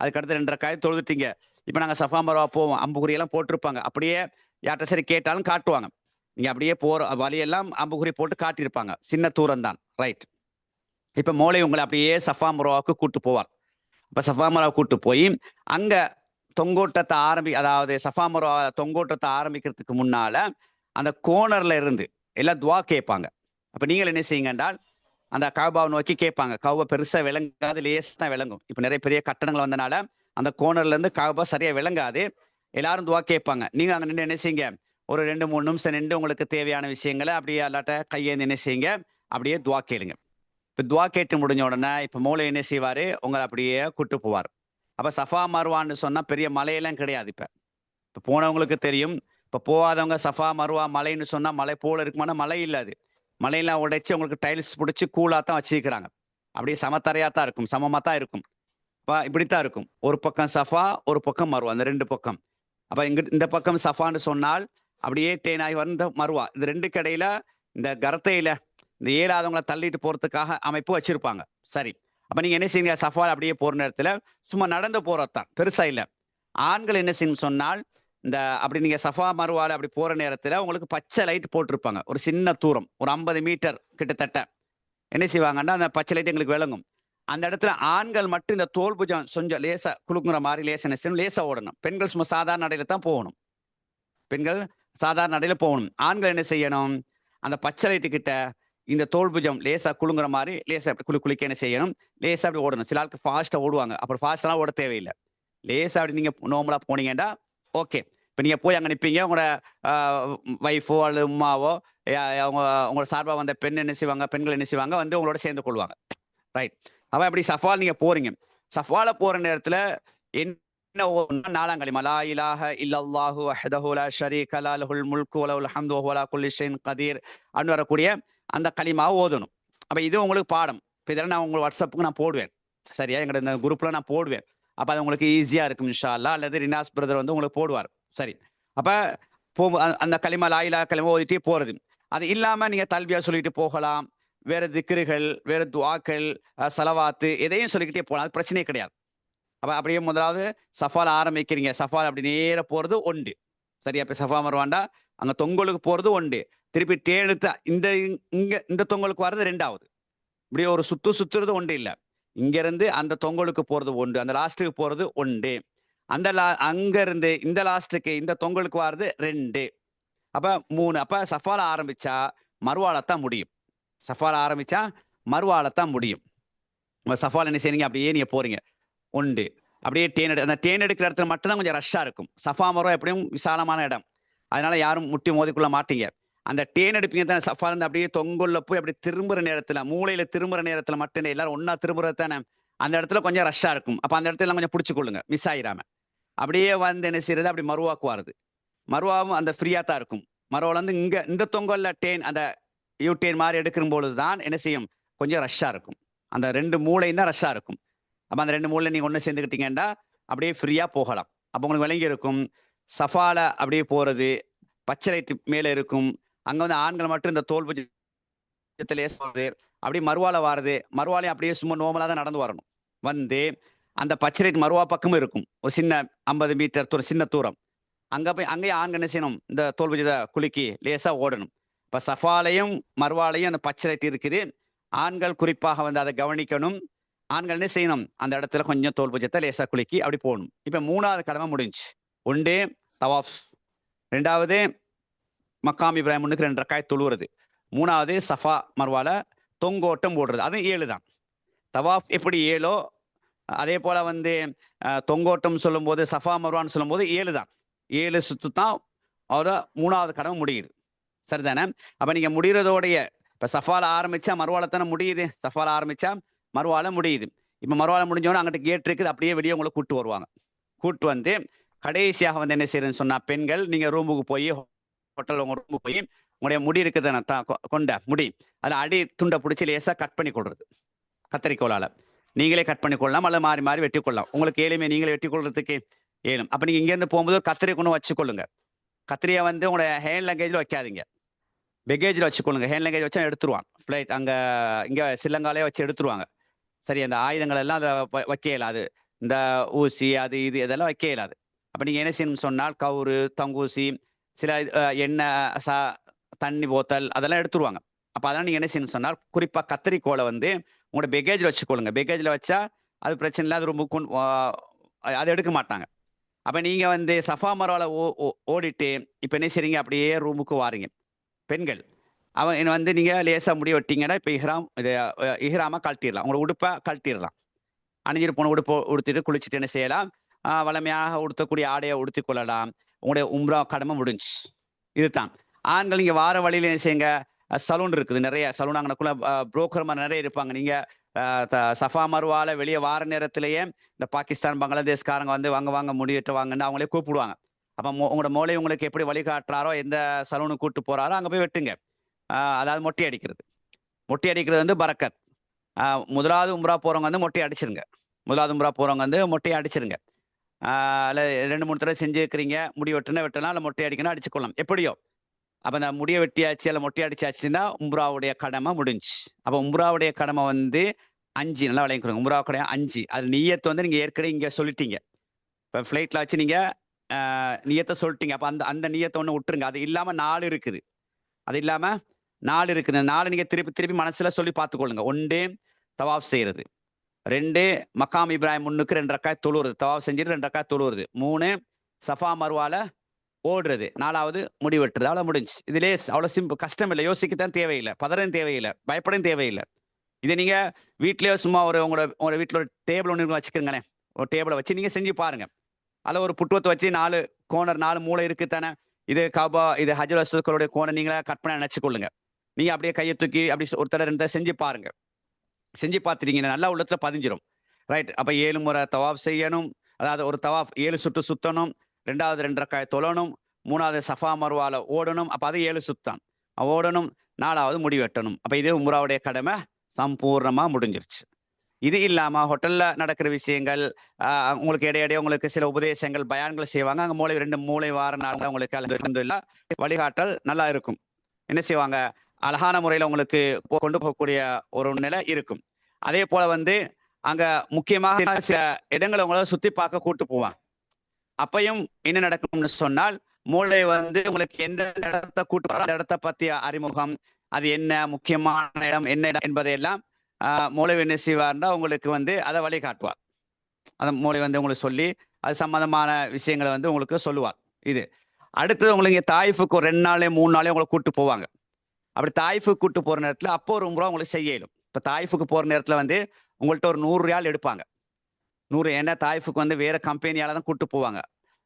அதுக்கடுத்து 2 ரக்காயத் தொழுதுட்டீங்க. இப்ப நாங்க சஃபா மர்வா போவோம், அம்புகுறி எல்லாம் போட்டிருப்பாங்க. அப்படியே யார்கிட்ட சரி கேட்டாலும் காட்டுவாங்க, நீங்க அப்படியே போற வழியெல்லாம் அம்புகுறி போட்டு காட்டியிருப்பாங்க, சின்ன தூரம் தான், ரைட். இப்ப மோளை உங்களை அப்படியே சஃபா மர்வாவுக்கு கூட்டு போவார். இப்ப சஃபா மர்வா கூட்டு போய் அங்க தொங்கோட்டத்தை அதாவது சஃபா மர்வா தொங்கோட்டத்தை ஆரம்பிக்கிறதுக்கு முன்னால அந்த கோனர்ல இருந்து எல்லாம் துவா கேட்பாங்க. அப்ப நீங்கள் என்ன செய்யுங்க என்றால், அந்த கஅபாவை நோக்கி கேட்பாங்க. கஅபா பெருசா விளங்காது, லேசா தான் விளங்கும். இப்ப நிறைய பெரிய கட்டடங்கள் வந்தனால அந்த கோனர்ல இருந்து கஅபா சரியா விளங்காது. எல்லாரும் துவா கேட்பாங்க. நீங்க அங்க நின்று என்ன செய்யுங்க, ஒரு 2-3 நிமிஷம் நின்று உங்களுக்கு தேவையான விஷயங்களை அப்படியே அல்லாட்ட கையேந்து என்ன செய்யுங்க, அப்படியே துவா கேளுங்க. இப்ப துவா கேட்டு முடிஞ்ச உடனே இப்ப மௌலை என்ன செய்வாரு, உங்களை அப்படியே கூட்டு போவார். அப்ப சஃபா மர்வான்னு சொன்னா பெரிய மலையெல்லாம் கிடையாது. இப்ப போனவங்களுக்கு தெரியும். இப்ப போகாதவங்க சஃபா மர்வா மலைன்னு சொன்னா மலை போல இருக்குமானா மலை இல்லாது. மலையெல்லாம் உடைச்சு உங்களுக்கு டைல்ஸ் பிடிச்சி கூலா தான் வச்சிருக்கிறாங்க. அப்படியே சமத்தரையா தான் இருக்கும், சமமா தான் இருக்கும். இப்படித்தான் இருக்கும். ஒரு பக்கம் சஃபா, ஒரு பக்கம் மர்வா, அந்த 2 பக்கம். அப்ப இந்த பக்கம் சஃபான்னு சொன்னால் அப்படியே தேனாய் வந்த மர்வா, இது 2க்கு இடையில இந்த கரத்தையில இந்த ஏழாதவங்களை தள்ளிட்டு போறதுக்காக அமைப்பு வச்சிருப்பாங்க. சரி, அப்ப நீங்க என்ன செய்யுங்க, சஃபா அப்படியே போற நேரத்துல சும்மா நடந்து போறதுதான், பெருசா இல்ல. ஆண்கள் என்ன செய்யும் சொன்னால், இந்த அப்படி நீங்க சஃபா மர்வால அப்படி போற நேரத்துல உங்களுக்கு பச்சை லைட் போட்டிருப்பாங்க, ஒரு சின்ன தூரம், ஒரு 50 மீட்டர் கிட்டத்தட்ட. என்ன செய்வாங்கன்னா அந்த பச்சை லைட் எங்களுக்கு விளங்கும். அந்த இடத்துல ஆண்கள் மட்டும் இந்த தோல் புஜம் கொஞ்சம் லேசா குலுக்குற மாதிரி லேசா ஓடணும். பெண்கள் சும்மா சாதாரண நடையில தான் போகணும். பெண்கள் சாதாரண நடையில போகணும். ஆண்கள் என்ன செய்யணும், அந்த பச்சை லைட்டு கிட்ட இந்த தோல் புஜம் லேசா குலுங்குற மாதிரி லேசா அப்படி குளிக்க என்ன செய்யணும், லேசா அப்படி ஓடணும். சில ஆளுக்கு ஃபாஸ்டா ஓடுவாங்க, அப்புறம் ஃபாஸ்டெல்லாம் ஓட தேவையில்லை. லேசா அப்படி நீங்க நார்மலா போனீங்கன்னா ஓகே. இப்ப நீங்க போய் அங்க நிப்பீங்க, உங்களோட வைஃபோ அல்லது உமாவோ உங்களோட சார்பா வந்த பெண் என்ன செய்வாங்க, பெண்கள் என்ன செய்வாங்க, உங்களோட சேர்ந்து கொள்வாங்க, ரைட். அப்ப அப்படி சஃபால் நீங்க போறீங்க. சஃபால போற நேரத்துல 4ஆம் களிமா லா இலாஹ இல்லல்லாஹு வஹ்தஹு லா ஷரீக லஹு லஹுல் முல்கு வ லஹுல் ஹம்து வ லா குல்லி ஷைஇன் கதீர் அப்படின்னு வரக்கூடிய அந்த களிமாவை ஓதணும். அப்ப இது உங்களுக்கு பாடம். இப்ப இதெல்லாம் நான் உங்களுக்கு வாட்ஸ்அப்புக்கு நான் போடுவேன். சரியா? எங்கட இந்த குரூப்ல நான் போடுவேன். அப்ப அது உங்களுக்கு ஈஸியா இருக்கும் இன்ஷா அல்லாஹ். அல்லது ரினாஸ் பிரதர் வந்து உங்களுக்கு போடுவார். சரி. அப்ப அந்த களிமா லா இலாஹ களிமா ஓதிட்டே போறது. அது இல்லாம நீங்க தல்பியா சொல்லிட்டு போகலாம். வேற திக்ருகள், வேற துஆக்கள், ஸலவாத்து எதையும் சொல்லிக்கிட்டே போகலாம். அது பிரச்சனையே கிடையாது. அப்ப அப்படியே முதலாவது சஃபால ஆரம்பிக்கிறீங்க. சஃபால அப்படி நேரா போறது ஒன்று. சரியா? இப்ப சஃபா மர்வாண்டா அங்க தொங்கலுக்கு போறது ஒன்று. திருப்பி தேடுத்து இந்த தொங்கலுக்கு வர்றது 2வது. இப்படி ஒரு சுத்துறது ஒன்று இல்ல. இங்க இருந்து அந்த தொங்கலுக்கு போறது ஒன்று. அந்த லாஸ்ட்டுக்கு போறது ஒன்று. அங்க இருந்து இந்த லாஸ்ட்டுக்கு இந்த தொங்கலுக்கு வர்றது 2. அப்ப 3. அப்ப சஃபால ஆரம்பிச்சா மர்வால தான் முடியும். சஃபால ஆரம்பிச்சா மர்வால தான் முடியும். சஃபால என்ன செய்றீங்க? அப்படியே நீங்க போறீங்க. உண்டு. அப்படியே அந்த தேன் எடுக்கிற இடத்துல மட்டும்தான் கொஞ்சம் ரஷ்ஷா இருக்கும். சஃபா மரம் எப்படியும் விசாலமான இடம். அதனால யாரும் முட்டி மோதிக்கொள்ள மாட்டீங்க. அந்த தேன் எடுப்பீங்க தானே சஃபால இருந்து அப்படியே தொங்கல்ல போய் அப்படி திரும்புற நேரத்துல, மூளையில திரும்புற நேரத்துல மட்டும் எல்லாரும் ஒண்ணா திரும்புறது தானே. அந்த இடத்துல கொஞ்சம் ரஷ்ஷா இருக்கும். அப்ப அந்த இடத்துல எல்லாம் கொஞ்சம் பிடிச்சுக்கொள்ளுங்க. மிஸ் ஆயிராம. அப்படியே வந்து என்ன செய்யறது? அப்படி மருவாக்கு வருது. மருவாவும் அந்த ஃப்ரீயா தான் இருக்கும். மருவால வந்து இந்த தொங்கல்ல அந்த யூடேன் மாதிரி எடுக்கிற பொழுது தான் என்ன செய்யும்? கொஞ்சம் ரஷ்ஷா இருக்கும். அந்த 2 மூளையும் தான் ரஷ்ஷா இருக்கும். அப்ப அந்த 2 மூலையில நீங்க ஒண்ணு சேர்ந்துக்கிட்டீங்கன்னா அப்படியே ஃப்ரீயா போகலாம். அப்ப உங்களுக்கு விளங்கி இருக்கும். சஃபால அப்படியே போறது, பச்சை லைட் மேல இருக்கும். அங்க வந்து ஆண்கள் மட்டும் இந்த தோல் பூஜ்ஜியத்திலே போறது. அப்படியே மறுவால வாரது. மறுவாலையும் அப்படியே சும்மா நார்மலா தான் நடந்து வரணும். வந்து அந்த பச்சை லைட் மறுவா பக்கமும் இருக்கும். ஒரு சின்ன 50 மீட்டர் தூரம், சின்ன தூரம். அங்கேயும் ஆண்கள் என்ன செய்யணும்? இந்த தோல் பூஜ்ஜியத்தை குலுக்கி லேசா ஓடணும். இப்ப சஃபாலையும் மறுவாலையும் அந்த பச்சை லைட் இருக்குது. ஆண்கள் குறிப்பாக வந்து அதை கவனிக்கணும். ஆண்கள் என்ன செய்யணும்? அந்த இடத்துல கொஞ்சம் தோல் பூஜ்ஜியத்தை லேசா குலுக்கி அப்படி போகணும். இப்ப 3வது கடமை முடிஞ்சு. 1 தவாஃப், 2வது மக்காம் இப்ராஹிம் 2 ரக்காய் தொழுவுறது, 3வது சஃபா மர்வால தொங்கோட்டம் போடுறது. அது 7 தான். தவாஃப் எப்படி 7ஓ அதே போல வந்து தொங்கோட்டம் சொல்லும்போது சஃபா மர்வான்னு சொல்லும்போது 7 தான். 7 சுத்து தான் அவரோட 3வது கடமை முடியுது. சரிதானே? அப்ப நீங்க முடிகிறதோடைய இப்ப சஃபால ஆரம்பிச்சா மர்வால தானே முடியுது. சஃபால ஆரம்பிச்சா மர்வால முடியுது. இப்ப மர்வால முடிஞ்சோன்னா அங்கிட்ட கேட் இருக்குது. அப்படியே வெளியே உங்களை கூட்டு வருவாங்க. கூட்டு வந்து கடைசியாக வந்து என்ன செய்யறதுன்னு சொன்னா, பெண்கள் நீங்க ரூமுக்கு போய் ஹோட்டல் உங்க ரூமுக்கு போய் உங்களுடைய முடி இருக்குதுன்னு கொண்ட முடி அதில் அடி துண்டை பிடிச்சி லேசா கட் பண்ணி கொள்றது. கத்தரிக்கோளால நீங்களே கட் பண்ணி கொள்ளலாம், அல்லது மாறி மாறி வெட்டி கொள்ளலாம். உங்களுக்கு ஏழுமே நீங்களே வெட்டி கொள்றதுக்கு ஏழும். அப்ப நீங்க இங்கேருந்து போகும்போது கத்திரி கொண்டு வச்சுக்கொள்ளுங்க. கத்திரியை வந்து உங்களோட ஹேண்ட் லங்கேஜில் வைக்காதீங்க, பெகேஜில் வச்சுக்கொள்ளுங்க. ஹேண்ட் லங்கேஜ் வச்சா எடுத்துருவான் ஃப்ளைட். இங்கே சிலங்காலே வச்சு எடுத்துருவாங்க. சரி, அந்த ஆயுதங்கள் எல்லாம் அதை வைக்க இயலாது. இந்த ஊசி அது இது இதெல்லாம் வைக்க இயலாது. அப்போ நீங்கள் என்ன செய்யணும்னு சொன்னால் கவுரு, தங்கூசி, சில எண்ணெய், தண்ணி போத்தல் அதெல்லாம் எடுத்துருவாங்க. அப்போ அதெல்லாம் நீங்கள் என்ன செய்யணும்னு சொன்னால் குறிப்பாக கத்திரிக்கோலை வந்து உங்களோட பெகேஜில் வச்சுக்கொள்ளுங்க. பெகேஜில் வச்சா அது பிரச்சனை இல்லை, அது ரொம்ப அதை எடுக்க மாட்டாங்க. அப்போ நீங்கள் வந்து சஃபா மர்வால ஓடிட்டு இப்போ என்ன செய்றீங்க? அப்படியே ரூமுக்கு வாரீங்க பெண்கள். அவன் வந்து நீங்கள் லேசாக முடிய வெட்டிங்கன்னா இப்போ இஹ்ராமா கழட்டிடலாம். உங்களோட உடுப்பை கழட்டிடலாம். அணிஞ்சிட்டு போன உடுப்பு உடுத்திட்டு குளிச்சுட்டு என்ன செய்யலாம்? வளமையாக உடுத்தக்கூடிய ஆடையை உடுத்திக் கொள்ளலாம். உங்களுடைய உம்ரா கடமை முடிஞ்சு. இதுதான். ஆண்கள் நீங்கள் வார வழியில் என்ன செய்யுங்க? சலூன் இருக்குது, நிறைய சலூன். அங்கனக்குள்ள புரோக்கர் மாதிரி நிறைய இருப்பாங்க. நீங்கள் சஃபா மர்வால வெளியே வார நேரத்திலேயே இந்த பாகிஸ்தான் பங்களாதேஷ்காரங்க வந்து வாங்க முடிவிட்டு வாங்கன்னு அவங்களே கூப்பிடுவாங்க. அப்போ உங்களோட மோளை உங்களுக்கு எப்படி வழிகாட்டுறாரோ, எந்த சலூனுக்கு கூப்பிட்டு போறாரோ அங்கே போய் வெட்டுங்க. அதாவது மொட்டை அடிக்கிறது. மொட்டை அடிக்கிறது வந்து பரக்கத். முதலாவது உம்ரா போகிறவங்க வந்து மொட்டையை அடிச்சிருங்க. முதலாவது உம்ரா போகிறவங்க வந்து மொட்டையை அடிச்சிருங்க. இல்லை 2-3 தடவை செஞ்சுருக்கிறீங்க, முடி வெட்டலாம், இல்லை மொட்டை அடிக்கணும், அடிச்சுக்கொள்ளலாம், எப்படியோ. அப்போ அந்த முடியை வெட்டியாச்சு இல்லை மொட்டை அடிச்சாச்சுன்னா உம்ராவுடைய கடமை முடிஞ்சு. அப்போ உம்ராவுடைய கடமை வந்து 5. நல்லா விளங்கிக்கொள்ளுங்க. உம்ரா கடமை 5. அது நியத்து வந்து நீங்கள் ஏற்கனவே இங்கே சொல்லிட்டீங்க. இப்போ ஃப்ளைட்டில் வச்சு நீங்கள் நியத்தை சொல்லிட்டீங்க. அப்போ அந்த நியத்தை ஒன்று விட்டுருங்க. அது இல்லாமல் 4 இருக்குது. அது இல்லாமல் 4 இருக்குது. அந்த 4 நீங்கள் திருப்பி மனசில் சொல்லி பார்த்துக்கொள்ளுங்க. 1 தவாஃப் செய்கிறது, 2 மக்காம் இப்ராஹிம் 2 ரக்காய் தொழுவுறது, தவாஃப் செஞ்சுட்டு 2 ரக்காய் தொழுவுறது, 3 சஃபா மர்வால ஓடுறது, 4வது முடி வெட்டுறது. அவ்வளோ முடிஞ்சு. இதுலே அவ்வளோ சிம்பிள், கஷ்டம் இல்லை, யோசிக்கத்தான் தேவையில்லை, பதறம் தேவையில்லை, பயப்படும் தேவையில்லை. இதை நீங்கள் வீட்லேயே சும்மா உங்களோட வீட்டில் ஒரு டேபிள் ஒன்று வச்சுக்கிறீங்களேன். ஒரு டேபிளை வச்சு நீங்கள் செஞ்சு பாருங்க. அதில் ஒரு புட்டுவத்தை வச்சு 4 கோனர் 4 மூளை இருக்குது தானே. இது கபா, இது ஹஜ்ருல் அஸ்வதுடைய கோணர் நீங்களே கட் பண்ண நினச்சிக்கொள்ளுங்க. நீங்கள் அப்படியே கையை தூக்கி அப்படி ஒரு தடவை 2 செஞ்சு பாருங்க. செஞ்சு பார்த்துட்டீங்கன்னா நல்லா உள்ளத்துல பதிஞ்சிடும். ரைட். அப்போ 7 முறை தவாப் செய்யணும், அதாவது ஒரு தவாஃப் 7 சுற்று சுத்தணும், 2வது 2 ரக்காத் தொழணும், 3வது சஃபா மர்வால ஓடணும். அப்ப அது 7 சுத்தான் ஓடணும், 4வது முடி வெட்டணும். அப்ப இது உம்ராவுடைய கடமை சம்பூர்ணமா முடிஞ்சிருச்சு. இது இல்லாம ஹோட்டல்ல நடக்கிற விஷயங்கள், உங்களுக்கு இடையிடையே உங்களுக்கு சில உபதேசங்கள், பயான்கள் செய்வாங்க. அங்க 2 மூளை வார நாள் உங்களுக்கு அல்ஹம்துலில்லாஹ் வழிகாட்டல் நல்லா இருக்கும். என்ன செய்வாங்க, அழகான முறையில உங்களுக்கு கொண்டு போகக்கூடிய ஒரு நிலை இருக்கும். அதே போல வந்து அங்க முக்கியமாக சில இடங்களை உங்களை சுத்தி பார்க்க கூட்டு போவாங்க. அப்பையும் என்ன நடக்கும்னு சொன்னால், மூளை வந்து உங்களுக்கு எந்த இடத்தை கூட்டு போற அந்த இடத்தை பத்திய அறிமுகம், அது என்ன முக்கியமான இடம், என்ன இடம் என்பதையெல்லாம் மூளை என்ன செய்வார்னா உங்களுக்கு வந்து அதை வழிகாட்டுவார். அந்த மூளை வந்து உங்களுக்கு சொல்லி அது சம்பந்தமான விஷயங்களை வந்து உங்களுக்கு சொல்லுவார். இது அடுத்தது உங்களுக்கு தாயிஃபுக்கு ஒரு 2 நாளே 3 நாளே உங்களை கூட்டு போவாங்க. அப்படி தாயிஃபுக்கு கூட்டு போற நேரத்தில் அப்போ ஒரு உம்ரா உங்களுக்கு செய்ய இயலும். இப்போ தாயிஃபுக்கு போற நேரத்தில் வந்து உங்கள்கிட்ட ஒரு 100 ரியால் எடுப்பாங்க. 100 ஏன்னா தாயிஃபுக்கு வந்து வேற கம்பெனியால தான் கூட்டு போவாங்க.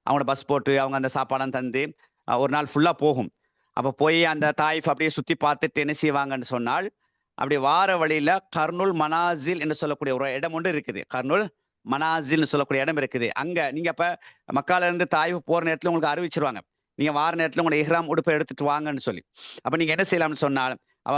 அவங்களோட பஸ் போட்டு அவங்க அந்த சாப்பாடம் தந்து ஒரு நாள் ஃபுல்லா போகும். அப்போ போய் அந்த தாயிஃப் அப்படியே சுத்தி பார்த்துட்டு என்ன செய்வாங்கன்னு சொன்னால், அப்படி வார வழியில கர்னுல் மனாசில் என்று சொல்லக்கூடிய ஒரு இடம் ஒன்று இருக்குது. கர்னுல் மனாசில்னு சொல்லக்கூடிய இடம் இருக்குது. அங்க நீங்க அப்ப மக்கால இருந்து தாயிஃப் போற நேரத்துல உங்களுக்கு அறிவிச்சிருவாங்க. நீங்க வார நேரத்துல உங்களோட இஹ்ராம் உடுப்பை எடுத்துட்டு வாங்கன்னு சொல்லி. அப்ப நீங்க என்ன செய்யலாம்னு சொன்னால், அவ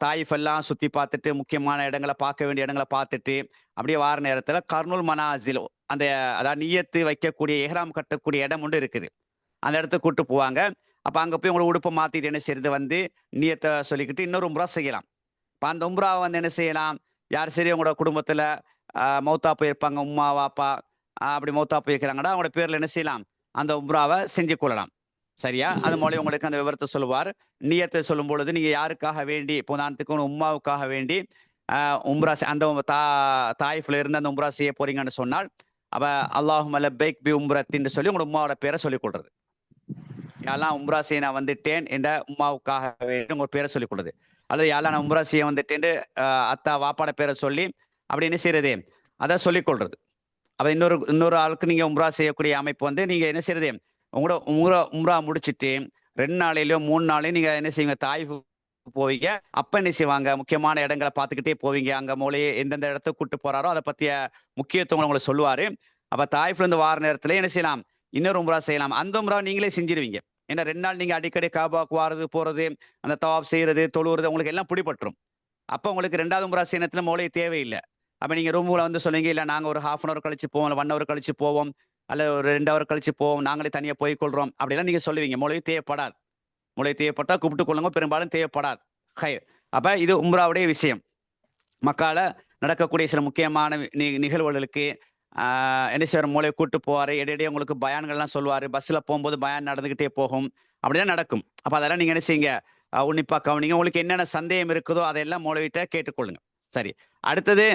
தாயிஃப் எல்லாம் சுத்தி பார்த்துட்டு முக்கியமான இடங்களை பார்க்க வேண்டிய இடங்களை பார்த்துட்டு அப்படியே வார நேரத்துல கர்னுல் மனாசில் அந்த அதாவது நியத்து வைக்கக்கூடிய இஹ்ராம் கட்டக்கூடிய இடம் ஒன்று இருக்குது. அந்த இடத்துக்கு கூட்டு போவாங்க. அப்ப அங்க போய் உங்களோட உடுப்பை மாத்திட்டு என்ன செய்யறது வந்து நியத்தை சொல்லிக்கிட்டு இன்னொரு உம்ரா செய்யலாம். இப்போ அந்த உம்ராவை வந்து என்ன செய்யலாம், யார் சரி உங்களோட குடும்பத்துல மௌத்தா போயிருப்பாங்க, உம்மா வாப்பா அப்படி மௌத்தா போயிருக்கிறாங்கன்னா அவங்களோட பேர்ல என்ன செய்யலாம், அந்த உம்ராவை செஞ்சு கொள்ளலாம். சரியா? அது மூலம் உங்களுக்கு அந்த விவரத்தை சொல்லுவார். நியத்தை சொல்லும் பொழுது நீங்க யாருக்காக வேண்டி, இப்போ உதாரணத்துக்கு உங்க உம்மாவுக்காக வேண்டி உம்ரா அந்த தாயிஃப்ல இருந்து அந்த உம்ரா செய்ய போறீங்கன்னு சொன்னால், அப்ப அல்லாஹும்ம லப்பைக் பி உம்ரத்தின்னு சொல்லி உங்களோட உம்மாவோட பேரை சொல்லிக் கொள்றது. யாரெல்லாம் உம்ரா செய்ய நான் வந்துட்டேன் என்ற உம்மாவுக்காக வேண்டி உங்க பேரை சொல்லிக் கொள்றது. அல்லது யாரெல்லாம் நான் உம்ரா செய்ய வந்துட்டேன் அத்தா வாப்பாட பேரை சொல்லி அப்படி என்ன செய்யறது, அதை சொல்லிக் கொள்றது. அப்ப இன்னொரு ஆளுக்கு நீங்க உம்ரா செய்யக்கூடிய அமைப்பு வந்து நீங்க என்ன செய்யறது, உங்களோட உம்ரா முடிச்சுட்டு 2 நாளையிலயோ 3 நாளையும் நீங்க என்ன செய்வீங்க, தாயிஃப் போவீங்க. அப்ப என்ன செய்வாங்க, முக்கியமான இடங்களை பார்த்துக்கிட்டே போவீங்க. அங்க மூலையே எந்தெந்த இடத்துக்கு கூட்டு போறாரோ அதை பத்திய முக்கியத்துவம் உங்களுக்கு சொல்லுவாரு. அப்ப தாயிஃப்ல இருந்து வார நேரத்துல என்ன செய்யலாம், இன்னொரு உம்ரா செய்யலாம். அந்த உம்ரா நீங்களே செஞ்சிருவீங்க. ஏன்னா 2 நாள் நீங்க அடிக்கடி காபாக்கு வாரது போறது, அந்த தவாப் செய்யறது, தொழுவுறது உங்களுக்கு எல்லாம் பிடிபட்டுரும். அப்ப உங்களுக்கு 2வது உம்ரா செய்யறதுல மூளை தேவையில்லை. அப்ப நீங்க ரூம்ல வந்து சொல்லுவீங்க, இல்ல நாங்க ஒரு 1/2 hour கழிச்சு போவோம், 1 hour கழிச்சு போவோம், அல்ல ஒரு 2 hour கழிச்சு போவோம், நாங்களே தனியா போய் கொள்றோம் அப்படிலாம் நீங்க சொல்லுவீங்க. மூளை தேவைப்படாது. மூளை தேவைப்பட்டா கூப்பிட்டு கொள்ளுங்க, பெரும்பாலும் தேவைப்படாது. ஹைர். அப்ப இது உம்ராவுடைய விஷயம். மக்கால நடக்கக்கூடிய சில முக்கியமான நிகழ்வுகளுக்கு என்ன செய்வார், மூளையை கூட்டு போவாரு. இடையிடையே உங்களுக்கு பயான்கள்லாம் சொல்லுவாரு. பஸ்ல போகும்போது பயான் நடந்துகிட்டே போகும். அப்படிதான் நடக்கும். அப்ப அதெல்லாம் நீங்க என்ன செய்யுங்க, உன்னிப்பா கவனிங்க. உங்களுக்கு என்னென்ன சந்தேகம் இருக்குதோ அதையெல்லாம் மூளைகிட்ட கேட்டுக்கொள்ளுங்க. சரி, அடுத்தது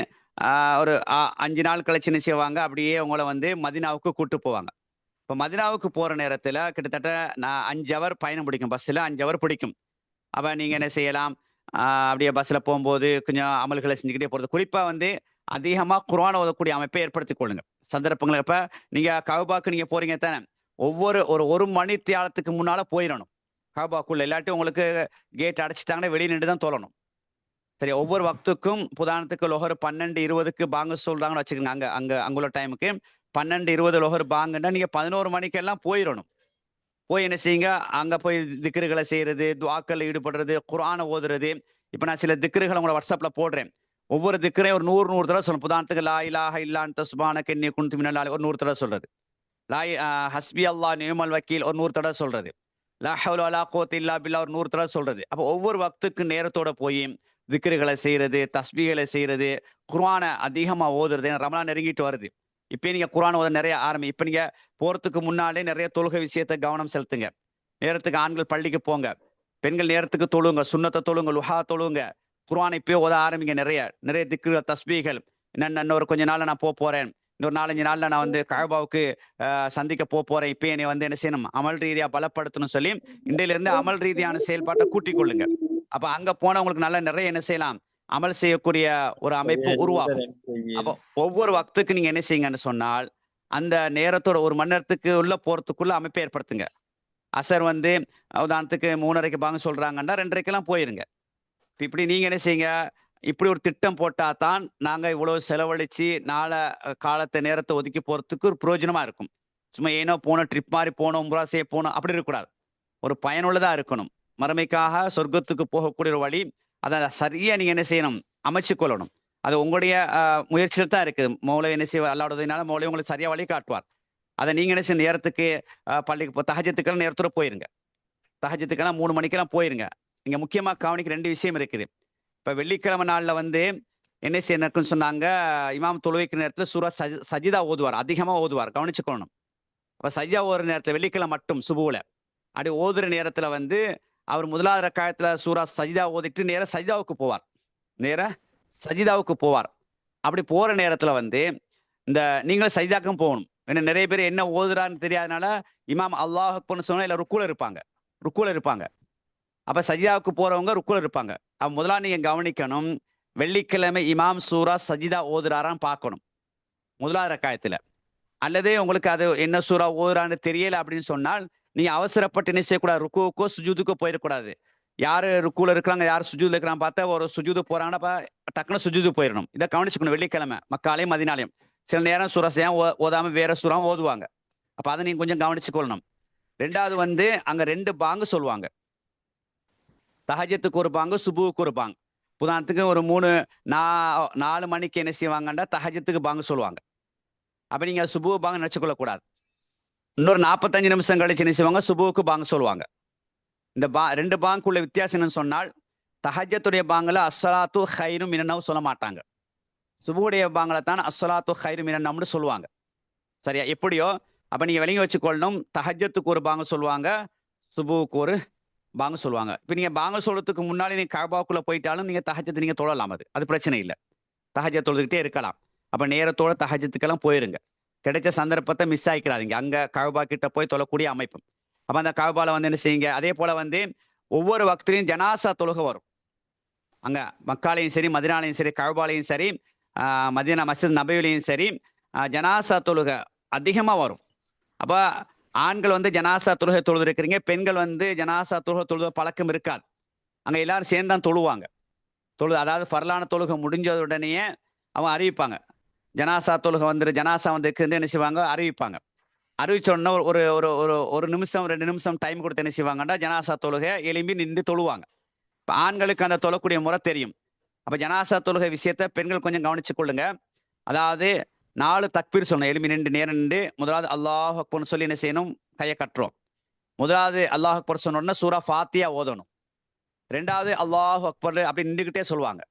ஒரு 5 நாள் கழிச்சு என்ன செய்வாங்க, அப்படியே உங்களை வந்து மதினாவுக்கு கூட்டு போவாங்க. இப்போ மதினாவுக்கு போற நேரத்துல கிட்டத்தட்ட 5 hour பயணம் பிடிக்கும். பஸ்ல 5 hour பிடிக்கும். அப்ப நீங்க என்ன செய்யலாம், அப்படியே பஸ்ல போகும்போது கொஞ்சம் அமல்களை செஞ்சுக்கிட்டே போறது. குறிப்பா வந்து அதிகமா குர்ஆன் ஓதக்கூடிய அமைப்பை ஏற்படுத்திக் கொள்ளுங்க. சந்தர்ப்பங்கள் இப்ப நீங்க கஅபாக்கு நீங்க போறீங்க தானே, ஒரு மணி தியாலத்துக்கு முன்னால போயிடணும் கஅபாக்குள்ள. இல்லாட்டி உங்களுக்கு கேட் அடைச்சிட்டாங்கன்னா வெளியே நின்று தான் தொழணும். சரி, ஒவ்வொரு வக்துக்கும் உதாரணத்துக்கு லொஹர் 12:20க்கு பாங்கு சொல்றாங்கன்னு வச்சுக்கோங்க. அங்குள்ள டைமுக்கு 12:20 லொஹர் பாங்குன்னா நீங்க 11 மணிக்கெல்லாம் போயிடணும். போய் என்ன செய்யுங்க, அங்க போய் திக்ருகளை செய்யறது, துஆக்கள்ல ஈடுபடுறது, குர்ஆனை ஓதுறது. இப்ப நான் சில திக்ருகளை உங்களை வாட்ஸ்அப்ல போடுறேன். ஒவ்வொரு திக்ரையும் ஒரு 100 தடவை சொல்லணும். உதாரணத்துக்கு லா இலாஹ இல்லா அன்த சுப்ஹானக இன்னி குன்து மினல் ஒரு 100 தடவை சொல்றது. ஹஸ்பி அல்லாஹ் நிஅமல் வக்கீல் ஒரு 100 தடவை சொல்றது. லா ஹவ்ல வலா குவத்த இல்லா பில்லாஹ் ஒரு 100 தடவை சொல்றது. அப்போ ஒவ்வொரு வக்துக்கு நேரத்தோட போய் திக்ருகளை செய்யறது, தஸ்பீகளை செய்யறது, குர்ஆனை அதிகமா ஓதுறது. ரமலான் நெருங்கிட்டு வருது. இப்ப நீங்க குர்ஆன் ஓத நிறைய இப்ப நீங்க போறதுக்கு முன்னாலே நிறைய தொழுகை விஷயத்தை கவனம் செலுத்துங்க. நேரத்துக்கு ஆண்கள் பள்ளிக்கு போங்க, பெண்கள் நேரத்துக்கு தொழுங்க, சுன்னத்தை தொழுங்க, லுஹா தொழுங்க, குர்ஆனை இப்பயே ஓத ஆரம்பிங்க. நிறைய திக்ரு தஸ்பீகள். இன்னொரு கொஞ்ச நாள்ல நான் போறேன், இன்னொரு 4-5 நாள்ல நான் வந்து கஅபாவுக்கு சந்திக்க போறேன். இப்ப என்னை வந்து என்ன செய்யணும், அமல் ரீதியா பலப்படுத்தணும் சொல்லி இன்றையில இருந்து அமல் ரீதியான செயல்பாட்டை கூட்டிக் கொள்ளுங்க. அப்ப அங்க போனவங்களுக்கு நல்ல நிறைய என்ன செய்யலாம், அமல் செய்யக்கூடிய ஒரு அமைப்பு உருவாகும். அப்போ ஒவ்வொரு வக்துக்கு நீங்க என்ன செய்யுங்கன்னு சொன்னால், அந்த நேரத்தோட 1 மணி நேரத்துக்கு உள்ள போறதுக்குள்ள அமைப்பை ஏற்படுத்துங்க. அசர் வந்து உதாரணத்துக்கு 3:30க்கு பாங்க சொல்றாங்கன்னா 2:30க்கெல்லாம் போயிருங்க. இப்படி நீங்க என்ன செய்யுங்க, இப்படி ஒரு திட்டம் போட்டா தான் நாங்க இவ்வளவு செலவழிச்சு காலத்தை நேரத்தை ஒதுக்கி போறதுக்கு ஒரு பிரயோஜனமா இருக்கும். சும்மா ஏனோ போனோம், ட்ரிப் மாதிரி போனோம், உம்ரா செய்ய போனோம், அப்படி இருக்கக்கூடாது. ஒரு பயனுள்ளதா இருக்கணும். மறுமைக்காக சொர்க்கத்துக்கு போகக்கூடிய ஒரு வழி. அதை சரியா நீங்க என்ன செய்யணும், அமைச்சு கொள்ளணும். அது உங்களுடைய முயற்சியில் தான் இருக்குது. மௌலை என்ன செய்வார், அல்லாஹ்வுடைய உதவியினால மௌலை உங்களுக்கு சரியா வழி காட்டுவார். அதை நீங்க என்ன செய்ய நேரத்துக்கு பள்ளிக்கு தஹஜ்ஜுதுக்கெல்லாம் நேரத்தோட போயிருங்க. தஹஜ்ஜுதுக்கெல்லாம் 3 மணிக்கெல்லாம் போயிருங்க. இங்க முக்கியமா கவனிக்க 2 விஷயம் இருக்குது. இப்ப வெள்ளிக்கிழமை நாள்ல வந்து என்ன செய்யணும்னு சொன்னாங்க, இமாம் தொழுகைக்கு நேரத்துல சூரா சஜிதா ஓதுவார், அதிகமா ஓதுவார், கவனிச்சுக்கணும். அப்ப சஜிதா ஓதுற நேரத்துல வெள்ளிக்கிழமை மட்டும் சுபுவுல அப்படி ஓதுற நேரத்துல வந்து அவர் முதலாவது ரக்காயத்துல சூரா சஜிதா ஓதிட்டு நேரா சஜிதாவுக்கு போவார். அப்படி போற நேரத்துல வந்து இந்த நீங்களும் சஜிதாக்கும் போகணும். ஏன்னா நிறைய பேர் என்ன ஓதுறான்னு தெரியாதனால இமாம் அல்லாஹ் அக்பர்னு சொன்னா இல்ல ருக்குல இருப்பாங்க. அப்ப சஜிதாவுக்கு போறவங்க ருக்குல இருப்பாங்க. அப்ப முதல்ல நீங்க கவனிக்கணும், வெள்ளிக்கிழமை இமாம் சூரா சஜிதா ஓதுறாரான்னு பார்க்கணும் முதலாவது ரக்காயத்துல. அல்லது உங்களுக்கு அது என்ன சூரா ஓதுறான்னு தெரியல அப்படின்னு சொன்னால் நீங்க அவசரப்பட்டு என்ன செய்யக்கூடாது, ருக்குவுக்கோ சுஜூதுக்கோ போயிடக்கூடாது. யாரு ருக்குல இருக்கிறாங்க, யார் சுஜூதுல இருக்கிறாங்க பார்த்தா ஒரு சுஜூது போறாங்கன்னா டக்குன்னு சுஜூது போயிடணும். இதை கவனிச்சுக்கணும். வெள்ளிக்கிழமை மக்காலையும் மதினாலையும் சில நேரம் சூரா செய்யா ஓதாம வேற சூறா ஓதுவாங்க. அப்ப அதை நீங்க கொஞ்சம் கவனிச்சுக்கொள்ளணும். 2வது வந்து அங்க 2 பாங்கு சொல்லுவாங்க. தஹஜத்துக்கு ஒரு பாங்கு, சுபுவுக்கு ஒரு பாங்கு. உதாரணத்துக்கு ஒரு 4 மணிக்கு என்ன செய்வாங்கன்னா தஹஜத்துக்கு பாங்கு சொல்லுவாங்க. அப்ப நீங்க சுபு பாங்கு நினைச்சுக்கொள்ள கூடாது. இன்னொரு 45 நிமிஷம் கழிச்சு என்ன செய்வாங்க, சுபுவுக்கு பாங்கு சொல்லுவாங்க. இந்த 2 பாங்குள்ள வித்தியாசம் என்னன்னு சொன்னால், தஹஜத்துடைய பாங்குல அஸ்ஸலாத்து ஹைரு மினன்னவு சொல்ல மாட்டாங்க. சுபுடைய பாங்குல தான் அஸ்ஸலாத்து ஹைரு மினன்னம்னு சொல்லுவாங்க. சரியா? எப்படியோ அப்ப நீங்க விளங்கி வச்சுக்கொள்ளணும். தஹஜத்துக்கு ஒரு பாங்கு சொல்லுவாங்க, சுபுவுக்கு ஒரு பாங்கு சொல்லுவாங்க. இப்ப நீங்க பாங்கு சொல்றதுக்கு முன்னாடி நீங்க கஅபாக்குள்ள போயிட்டாலும் நீங்க தஹஜத்தை நீங்க தொழலாம். அது பிரச்சனை இல்லை. தஹஜத் தொழுதுகிட்டே இருக்கலாம். அப்ப நேரத்தோட தஹஜத்துக்கெல்லாம் போயிருங்க. கிடைச்ச சந்தர்ப்பத்தை மிஸ் ஆகிக்கிறாதீங்க. அங்க கஅபா கிட்ட போய் தொழக்கூடிய அமைப்பு. அப்ப அந்த கஅபால வந்து என்ன செய்யுங்க, அதே போல வந்து ஒவ்வொரு வக்திலையும் ஜனாசா தொழுகை வரும். அங்க மக்காலையும் சரி, மதினாலையும் சரி, கஅபாலையும் சரி, மதீனா மஸ்ஜித் நபவிலையும் சரி, ஜனாசா தொழுகை அதிகமா வரும். அப்ப ஆண்கள் வந்து ஜனாசா தொழுகை தொழுது இருக்கிறீங்க, பெண்கள் வந்து ஜனாசா தொழுகை தொழுத பழக்கம் இருக்காது. அங்க எல்லாரும் சேர்ந்து தான் தொழுவாங்க. அதாவது ஃபர்லான தொழுகை முடிஞ்ச உடனேயே அவங்க அறிவிப்பாங்க, ஜனாசா தொழுகை ஜனாசா வந்து என்ன செய்வாங்க, அறிவிப்பாங்க. அறிவிச்ச உடனே ஒரு நிமிஷம் 2 நிமிஷம் டைம் கொடுத்து என்ன செய்வாங்கன்னா ஜனாசா தொழுகை எழும்பி நின்று தொழுவாங்க. இப்போ ஆண்களுக்கு அந்த தொழக்கூடிய முறை தெரியும். அப்ப ஜனாசா தொழுகை விஷயத்த பெண்கள் கொஞ்சம் கவனிச்சு கொள்ளுங்க. அதாவது 4 தக்பீர் சொல்லணும். எழும்பி நின்று நேரம் நின்று முதலாவது அல்லாஹ் அக்பர்னு சொல்லி என்ன செய்யணும், கையை கட்டுறோம். முதலாவது அல்லாஹ் அக்பர் சொன்ன உடனே சூரா ஃபாத்தியா ஓதணும். 2வது அல்லாஹ் அக்பர் அப்படி நின்றுகிட்டே சொல்லுவாங்க.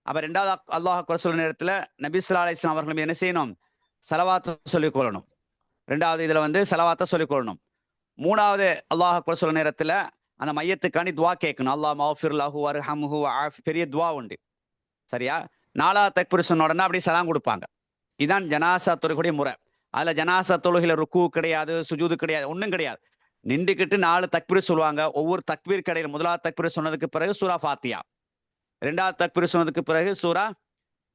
அப்ப 2வது அல்லாஹ் அக்பர் சொல்ற நேரத்துல நபி ஸல்லல்லாஹு அலைஹி வஸல்லம் அவர்கள் என்ன செய்யணும், ஸலவாத்தை சொல்லிக் கொள்ளணும். 2வது இதுல வந்து ஸலவாத்தை சொல்லிக் கொள்ளணும். 3வது அல்லாஹ் அக்பர் சொல்ற நேரத்துல அந்த மையத்துக்காண்டி துவா கேட்கணும். அல்லாஹ் மஃபிர் லஹு வர்ஹம்ஹு வஆஃப், பெரிய துவா உண்டு. சரியா? 4வது தக்பீர் சொன்ன உடனே அப்படி சலாம் கொடுப்பாங்க. இதான் ஜனாசா தொழுகையுடைய முறை. அதுல ஜனாசா தொழுகையில ருக்கு கிடையாது, சுஜூது கிடையாது, ஒன்றும் கிடையாது. நின்றுக்கிட்டு 4 தக்பீர் சொல்லுவாங்க. ஒவ்வொரு தக்பீர் கடையில் முதலாவது தக்பீர் சொன்னதுக்கு பிறகு சூரா ஃபாத்தியா, 2வது தக்பீர் சொன்னதுக்கு பிறகு சூரா,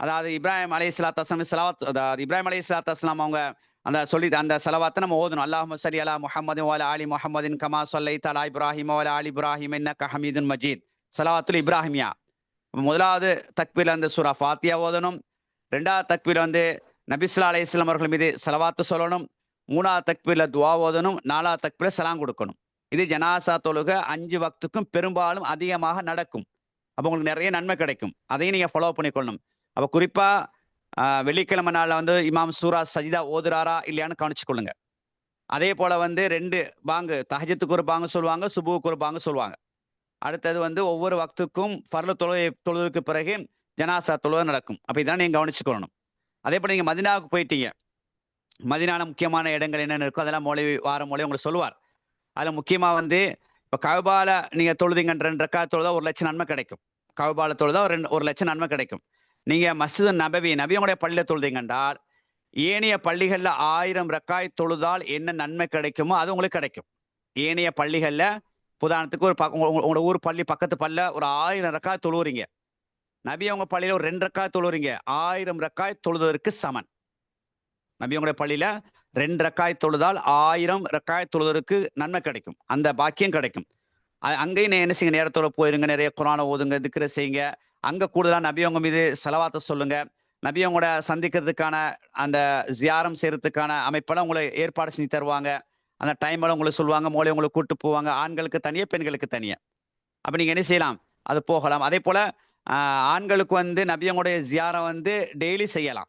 அதாவது இப்ராஹிம் அலைஹிஸ்ஸலாத்து வஸ்ஸலாம் ஸலவாத், அதாவது இப்ராஹிம் அலைஹிஸ்ஸலாத்து வஸ்ஸலாம் அவங்க அந்த சொல்லி அந்த ஸலவாத்தை நம்ம ஓதணும். அல்லாஹும்ம ஸல்லி அலா முஹம்மதின் வ அலா ஆலி முஹம்மதின் கமா ஸல்லைத அலா இப்ராஹிம் வ அலா ஆலி இப்ராஹிம் இன்னக ஹமீதுன் மஜீத், ஸலவாத்துல் இப்ராஹிமியா. முதலாவது தக்பீர்ல அந்த சூரா ஃபாத்தியா ஓதணும். 2வது தக்பீர் வந்து நபி ஸல்லல்லாஹு அலைஹி வஸல்லம் அவர்கள் மீது ஸலவாத்து சொல்லணும். 3வது தக்பீர்ல துஆ ஓதணும். 4வது தக்பீர்ல சலாம் கொடுக்கணும். இது ஜனாசா தொழுகை 5 வக்துக்கும் பெரும்பாலும் அதிகமாக நடக்கும். அப்போ உங்களுக்கு நிறைய நன்மை கிடைக்கும். அதையும் நீங்க ஃபாலோ பண்ணிக்கொள்ளணும். அப்போ குறிப்பா வெள்ளிக்கிழமை நாளில் வந்து இமாம் சூரா சஜிதா ஓதுறாரா இல்லையான்னு கவனிச்சுக்கொள்ளுங்க. அதே போல வந்து 2 பாங்கு, தஹஜத்துக்கு ஒரு பாங்கு சொல்லுவாங்க, சுபுவுக்கு ஒரு பாங்கு சொல்லுவாங்க. அடுத்தது வந்து ஒவ்வொரு வக்துக்கும் ஃபர்லு தொழுதுக்கு பிறகு ஜனாசா தொழுகை நடக்கும். அப்போ இதெல்லாம் நீங்க கவனிச்சுக்கொள்ளணும். அதே போல நீங்க மதினாவுக்கு போயிட்டீங்க, மதினால முக்கியமான இடங்கள் என்னென்ன இருக்கோ அதெல்லாம் வாரம் மொழி உங்களுக்கு சொல்லுவார். அதில் முக்கியமாக வந்து இப்போ கஅபால நீங்கள் தொழுதிங்க 2 ரக்காத் தொழுதா 1 லட்சம் நன்மை கிடைக்கும். கஅபால தொழுதா 1 லட்சம் நன்மை கிடைக்கும். நீங்கள் மஸ்ஜித் நபியுடைய பள்ளியில் தொழுதிங்கன்றால் ஏனைய பள்ளிகளில் 1000 ரக்காய் தொழுதால் என்ன நன்மை கிடைக்குமோ அது உங்களுக்கு கிடைக்கும். ஏனைய பள்ளிகளில் உதாரணத்துக்கு உங்களோட ஊர் பள்ளி பக்கத்து பள்ளியில் ஒரு 1000 ரக்காய் தொழுவுறீங்க, நபி அவங்க பள்ளியில் ஒரு 2 ரக்காய் தொழுவுறீங்க, 1000 ரக்காய் தொழுவதற்கு சமன். நபி உங்களுடைய பள்ளியில 2 ரக்காய் தொழுதால் 1000 ரக்காய் தொழுவதற்கு நன்மை கிடைக்கும், அந்த பாக்கியம் கிடைக்கும். அங்கேயும் என்ன செய்யுங்க, நேரத்தோட போயிருங்க, நிறைய குர்ஆனை ஓதுங்க, திக்ர செய்யுங்க. அங்கே கூடுதலாக நபியவங்க மீது செலவாத்த சொல்லுங்க. நபியவங்களோட சந்திக்கிறதுக்கான அந்த ஜியாரம் செய்யறதுக்கான அமைப்பெல்லாம் உங்களை ஏற்பாடு செஞ்சு தருவாங்க. அந்த டைமெல்லாம் உங்களுக்கு சொல்லுவாங்க, மோளை உங்களை கூட்டு போவாங்க. ஆண்களுக்கு தனியாக, பெண்களுக்கு தனியாக. அப்போ நீங்கள் என்ன செய்யலாம், அது போகலாம். அதே போல் ஆண்களுக்கு வந்து நபியவங்களுடைய ஜியாரம் வந்து டெய்லி செய்யலாம்.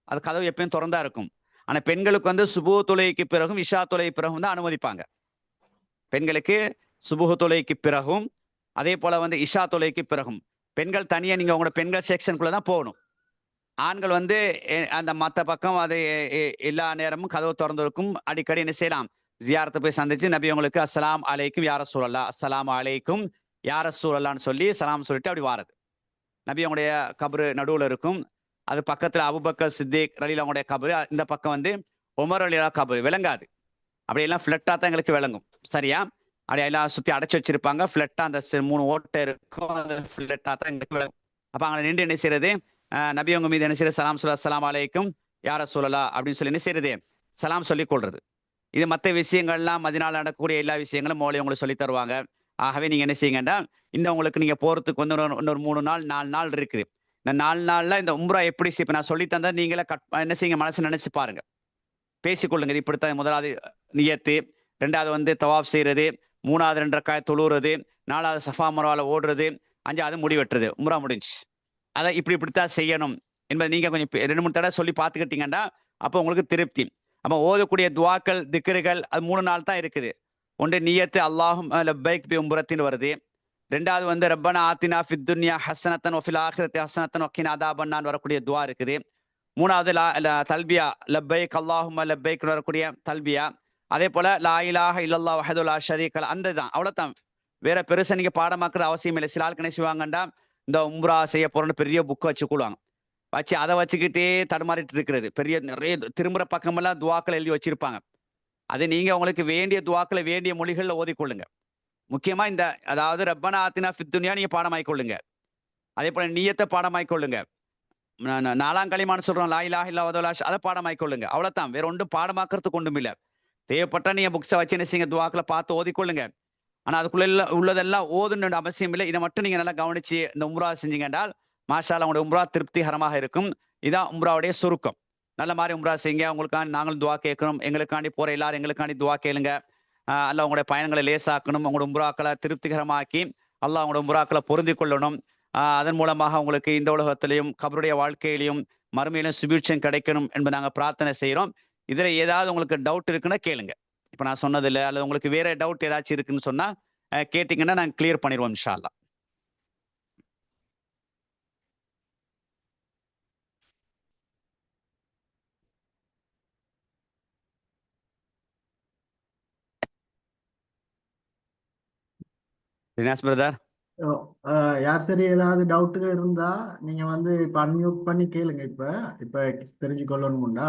அது கதவு எப்பயும் திறந்தா இருக்கும். ஆனால் பெண்களுக்கு வந்து சுபு தொலைக்கு பிறகும் இஷா தொலைக்கு பிறகும் தான் அனுமதிப்பாங்க. பெண்களுக்கு சுபுஹு தொலைக்கு பிறகும் அதே போல வந்து இஷா தொலைக்கு பிறகும் பெண்கள் தனியாக நீங்கள் உங்களோட பெண்கள் செக்ஷனுக்குள்ளே தான் போகணும். ஆண்கள் வந்து அந்த மற்ற பக்கம் அது எல்லா நேரமும் கதவு திறந்திருக்கும். அடிக்கடி என்ன செய்யலாம், ஜியாரத்தை போய் சந்திச்சு நபி உங்களுக்கு அஸ்ஸலாம் அலைக்கும் யார சூழல்லா, அஸ்ஸலாம் அலைக்கும் யார சூழல்லான்னு சொல்லி சலாம் சொல்லிட்டு அப்படி வாரது. நபி அவங்களுடைய கபரு நடுவில் இருக்கும். அது பக்கத்தில் அபுபக்கர் சித்திக் ரலியல்லாஹு அவங்களுடைய கபரு, இந்த பக்கம் வந்து உமர் ரலியல்லாஹு கபரு. விளங்காது, அப்படியெல்லாம் ஃப்ளட்டாக தான் எங்களுக்கு விளங்கும். சரியா? அப்படி எல்லாம் சுற்றி அடைச்சி வச்சிருப்பாங்க. ஃப்ளட்டாக அந்த 3 ஓட்டை இருக்கும், அந்த ஃப்ளட்டாக தான் எங்களுக்கு விளங்கும். அப்போ அங்கே நின்று என்ன செய்யறது, நபி அவங்க மீது என்ன செய்யறது, சலாம் சொல்ல அஸ்ஸலாம் அலைக்கும் யார சொல்லலா அப்படின்னு சொல்லி என்ன செய்யறது, சலாம் சொல்லி கொள்றது. இது மற்ற விஷயங்கள்லாம் மதினால நடக்கக்கூடிய எல்லா விஷயங்களும் மோளை உங்களுக்கு சொல்லி தருவாங்க. ஆகவே நீங்கள் என்ன செய்யுங்கன்னா, இன்னும் உங்களுக்கு நீங்கள் போகிறதுக்கு வந்து இன்னொரு 3 நாள் 4 நாள் இருக்குது. இந்த 4 நாளில் இந்த உம்ரா எப்படி இப்போ நான் சொல்லி தந்தா நீங்களே என்ன செய்யுங்க, மனசு நினைச்சு பாருங்க, பேசிக்கொள்ளுங்க. இது இப்படித்தான் முதலாவது நியத்து, 2வது வந்து தவாப் செய்யறது, 3வது 2 ரக்காத் தொழுகிறது, 4வது சஃபா மர்வால ஓடுறது, 5வது முடிவெட்டுறது. உம்ரா முடிஞ்சு. அதை இப்படித்தான் செய்யணும் என்பதை நீங்கள் கொஞ்சம் 2-3 தடவை சொல்லி பார்த்துக்கிட்டீங்கன்னா அப்போ உங்களுக்கு திருப்தி. அப்போ ஓதக்கூடிய துவாக்கள் திக்ருகள் அது 3 நாள் தான் இருக்குது. ஒன்று நியத்து அல்லாஹும் லப்பைக் பி உம்ரத்தின் வருது. 2வது வந்து ரப்பனா ஆத்தினா ஃபித் துன்யா ஹஸனத்தன் வஃபில் ஆখিরাতি ஹஸனத்தன் வக்கினா அதாபன்னான் வரக்கூடிய துவா இருக்குது. 3வது தல்பியா லப்பைக் அல்லாஹும்ம லப்பைக் வரக்கூடிய தல்பியா. அதே போல லா இலாஹ இல்லல்லாஹ் வஹ்தஹு லா ஷரீக லஹ், அந்த தான், அவ்வளோதான். வேற பெருசா நீங்க பாடமாக்குற அவசியம் இல்லை. சில ஆட்கள் என்ன செய்வாங்கண்டா, இந்த உம்ரா செய்ய போறோன்னு பெரிய புக்கை வச்சுக்கொள்வாங்க. வச்சு அதை வச்சுக்கிட்டே தடுமாறிட்டு இருக்கிறது. பெரிய நிறைய திரும்புற பக்கமெல்லாம் துவாக்கள் எழுதி வச்சிருப்பாங்க. அது நீங்க உங்களுக்கு வேண்டிய துவாக்களை வேண்டிய மொழிகளில் ஓதிக்கொள்ளுங்க. முக்கியமா இந்த அதாவது ரப்பனா ஆத்தினா ஃபித் துன்யா நீங்க பாடமாய்க்கொள்ளுங்க. அதே போல நியத்தை பாடமாய்க்கொள்ளுங்க. 4ஆம் களிமான்னு சொல்றோம், லா இலாஹ இல்லல்லாஹ், அதை பாடமாய்க்கொள்ளுங்க. அவ்வளவுதான், வேற ஒன்றும் பாடமாக்குறதுக்கு ஒன்றும் இல்லை. தேவைப்பட்டா நீங்க புக்ஸை வச்சு என்ன செய்யுங்க, துவாக்களை பார்த்து ஓதிக்கொள்ளுங்க. ஆனா அதுக்குள்ள உள்ளதெல்லாம் ஓதுன்னு அவசியம் இல்லை. இதை மட்டும் நீங்க நல்லா கவனிச்சு இந்த உம்ரா செஞ்சீங்க என்றால் மாஷா அல்லாஹ் உங்களுடைய உம்ரா திருப்திகரமாக இருக்கும். இதான் உம்ராவுடைய சுருக்கம். நல்ல மாதிரி உம்ரா செய்யுங்க. உங்களுக்காண்டி நாங்களும் துவா கேட்கணும். எங்களுக்காண்டி போற எல்லாரும் எங்களுக்காண்டி துவா கேளுங்க. அல்லாஹ் உங்களுடைய பயணங்களை லேசாக்கணும். உங்களோட உம்ராக்களை திருப்திகரமாக்கி அல்லாஹ் உங்களோட உம்ராக்களை பொருந்தி கொள்ளணும். அதன் மூலமாக உங்களுக்கு இந்த உலகத்திலையும் கபருடைய வாழ்க்கையிலையும் மறுமையிலும் சுபீட்சம் கிடைக்கணும் என்பதை நாங்கள் பிரார்த்தனை செய்கிறோம். இதில் ஏதாவது உங்களுக்கு டவுட் இருக்குன்னா கேளுங்க. இப்போ நான் சொன்னதில்லை அல்லது உங்களுக்கு வேற டவுட் ஏதாச்சும் இருக்குன்னு சொன்னா கேட்டிங்கன்னா நாங்கள் கிளியர் பண்ணிடுவோம் இன்ஷா அல்லாஹ். தினேஷ் பிரதர், யார் சரி ஏதாவது டவுட்டுங்க இருந்தா நீங்க வந்து இப்ப அன்மியூட் பண்ணி கேளுங்க. இப்ப தெரிஞ்சுக்கொள்ளணும்னா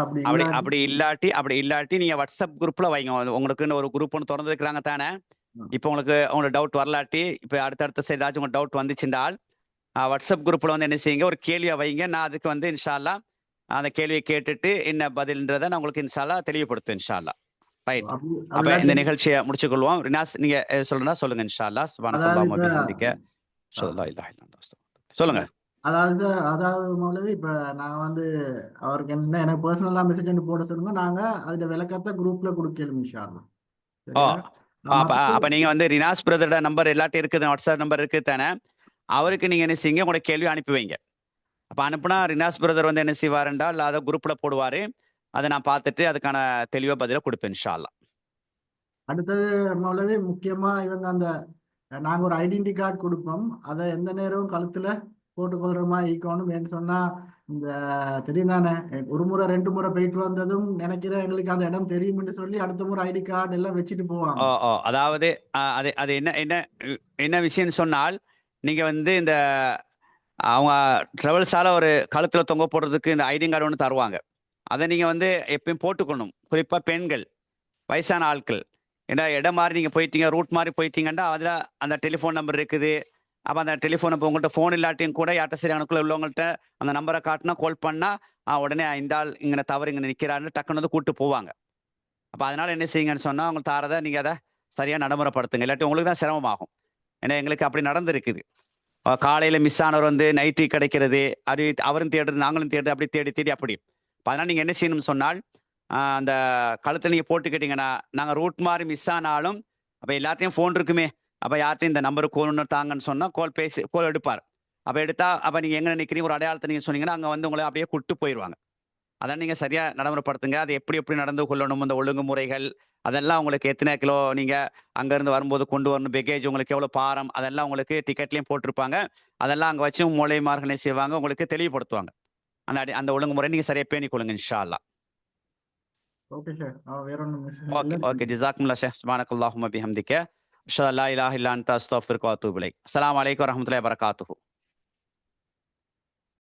அப்படி இல்லாட்டி நீங்க வாட்ஸ்அப் குரூப்ல வைங்க. உங்களுக்குன்னு ஒரு குரூப் ஒன்று திறந்துருக்காங்க தானே. இப்போ உங்களோட டவுட் வரலாட்டி இப்போ அடுத்தடுத்த ஏதாச்சும் உங்க டவுட் வந்துச்சுன்றால் வாட்ஸ்அப் குரூப்ல வந்து என்ன செய்யுங்க, ஒரு கேள்வியை வைங்க. நான் அதுக்கு வந்து இன்ஷா அல்லாஹ் அந்த கேள்வியை கேட்டுட்டு என்ன பதில்ன்றதை நான் உங்களுக்கு இன்ஷா அல்லாஹ் தெளிவுபடுத்துவேன் இன்ஷா அல்லாஹ். ரைட், அப்ப இந்த நிகழ்ச்சியை முடிச்சுக்கொள்வோம். ரினாஸ் நீங்க சொல்றதா சொல்லுங்க இன்ஷா அல்லாஹ். சுப்ஹானல்லாஹி வ பிஹம்திஹி ஷல்லா இலாஹ இல்லல்லாஹ். சொல்லுங்க. அதாவது மௌலவி, இப்ப நான் வந்து அவருக்கு என்ன எனக்கு பர்சனலா மெசேஜ் போட சொல்லுங்க. நாங்க அதுல விளக்கத்தை குரூப்ல கொடுக்கலும் இன்ஷா அல்லாஹ். ஓ, அப்ப நீங்க வந்து ரினாஸ் பிரதரோட நம்பர் எல்லாத்தையும் இருக்குது, வாட்ஸ்அப் நம்பர் இருக்கு தானே. அவருக்கு நீங்க என்ன செய்யுங்க, உங்களோட கேள்வி அனுப்பி வைங்க. அப்ப அனுப்புனா ரினாஸ் பிரதர் வந்து என்ன செய்வார் என்றால் அதை குரூப்ல போடுவாரு. அதை நான் பார்த்துட்டு அதுக்கான தெளிவா பதில கொடுப்பேன் இன்ஷா அல்லாஹ். அடுத்தது மௌலவி, முக்கியமா இவங்க அந்த நாங்க ஒரு ஐடென்டி கார்டு கொடுப்போம். அதை எந்த நேரமும் கழுத்துல போட்டுக்கொள்ற மாதிரி ஈக்கணும் சொன்னா, இந்த தெரியும் தானே, ஒரு முறை 2 முறை போயிட்டு வந்ததும் நினைக்கிறேன் எங்களுக்கு அந்த இடம் தெரியும்னு சொல்லி அடுத்த முறை ஐடி கார்டு எல்லாம் வச்சுட்டு போவாங்க. அதாவது அது என்ன விஷயம்னு சொன்னால், நீங்க வந்து இந்த அவங்க ட்ராவல்ஸால ஒரு கழுத்துல தொங்க போடுறதுக்கு இந்த ஐடி கார்டு ஒன்று தருவாங்க. அதை நீங்க வந்து எப்பயும் போட்டுக்கணும். குறிப்பா பெண்கள், வயசான ஆட்கள். ஏன்னா இடம் மாதிரி நீங்க போயிட்டீங்க, ரூட் மாதிரி போயிட்டீங்கன்னா அதுல அந்த டெலிஃபோன் நம்பர் இருக்குது. அப்போ அந்த டெலிஃபோன் இப்போ உங்கள்கிட்ட ஃபோன் இல்லாட்டியும் கூட யார்ட்ட சரி அனுக்குள்ள உள்ளவங்கள்ட்ட அந்த நம்பரை காட்டினா கால் பண்ணால் உடனே இந்த ஆள் இங்கே தவறு இங்கே நிற்கிறாருன்னு டக்குன்னு வந்து கூப்பிட்டு போவாங்க. அப்போ அதனால என்ன செய்யுங்கன்னு சொன்னால் அவங்க தாரதை நீங்கள் அதை சரியாக நடைமுறைப்படுத்துங்க. இல்லாட்டி உங்களுக்கு தான் சிரமமாகும். ஏன்னா எங்களுக்கு அப்படி நடந்திருக்குது. காலையில மிஸ் ஆனவர் வந்து நைட்டு கிடைக்கிறது, அது அவரும் தேடுறது, நாங்களும் தேடுறது, அப்படி தேடி தேடி அப்படி. அதனால நீங்க என்ன செய்யணும்னு சொன்னால், அந்த கழுத்துல நீங்க போட்டுக்கிட்டீங்கன்னா, நாங்க ரூட் மாறி மிஸ் ஆனாலும், அப்ப எல்லார்ட்டையும் ஃபோன் இருக்குமே, அப்ப யார்ட்டையும் இந்த நம்பருக்கு கோல் தாங்கன்னு சொன்னா கோல் எடுப்பார். அப்ப எடுத்தா, அப்ப நீங்க எங்க நிக்கிறீங்க ஒரு அடையாளத்தை நீங்க சொன்னீங்கன்னா, அங்க வந்து உங்களை அப்படியே கூட்டு போயிருவாங்க. அதான் நீங்க சரியா நடைமுறைப்படுத்துங்க. அது எப்படி எப்படி நடந்து கொள்ளணும், இந்த ஒழுங்குமுறைகள், அதெல்லாம் உங்களுக்கு எத்தனை கிலோ நீங்க அங்கேருந்து வரும்போது கொண்டு வரணும், பேக்கேஜ் உங்களுக்கு எவ்வளோ பாரம், அதெல்லாம் உங்களுக்கு டிக்கெட்லேயும் போட்டிருப்பாங்க. அதெல்லாம் அங்கே வச்சு மூளைமார்களே செய்வாங்க, உங்களுக்கு தெளிவுபடுத்துவாங்க. அந்த ஒழுங்குமுறை நீங்க சரியா பேணிக் கொள்ளுங்க இன்ஷா அல்லாஹ். Okay sir. வேற ஒன்றும் ஓகே ஓகே ஜஸாக்குமுல்லாஹ் ஷேக் சுப்ஹானக்கல்லாஹும்ம பிஹம்திக அஷ்ஹது அல்லா இலாஹ இல்லா அன்த அஸ்தக்ஃபிருக வ அத்தூபு இலைக். அஸ்ஸலாமு அலைக்கும் வரஹ்மத்துல்லாஹி வபரகாத்துஹு.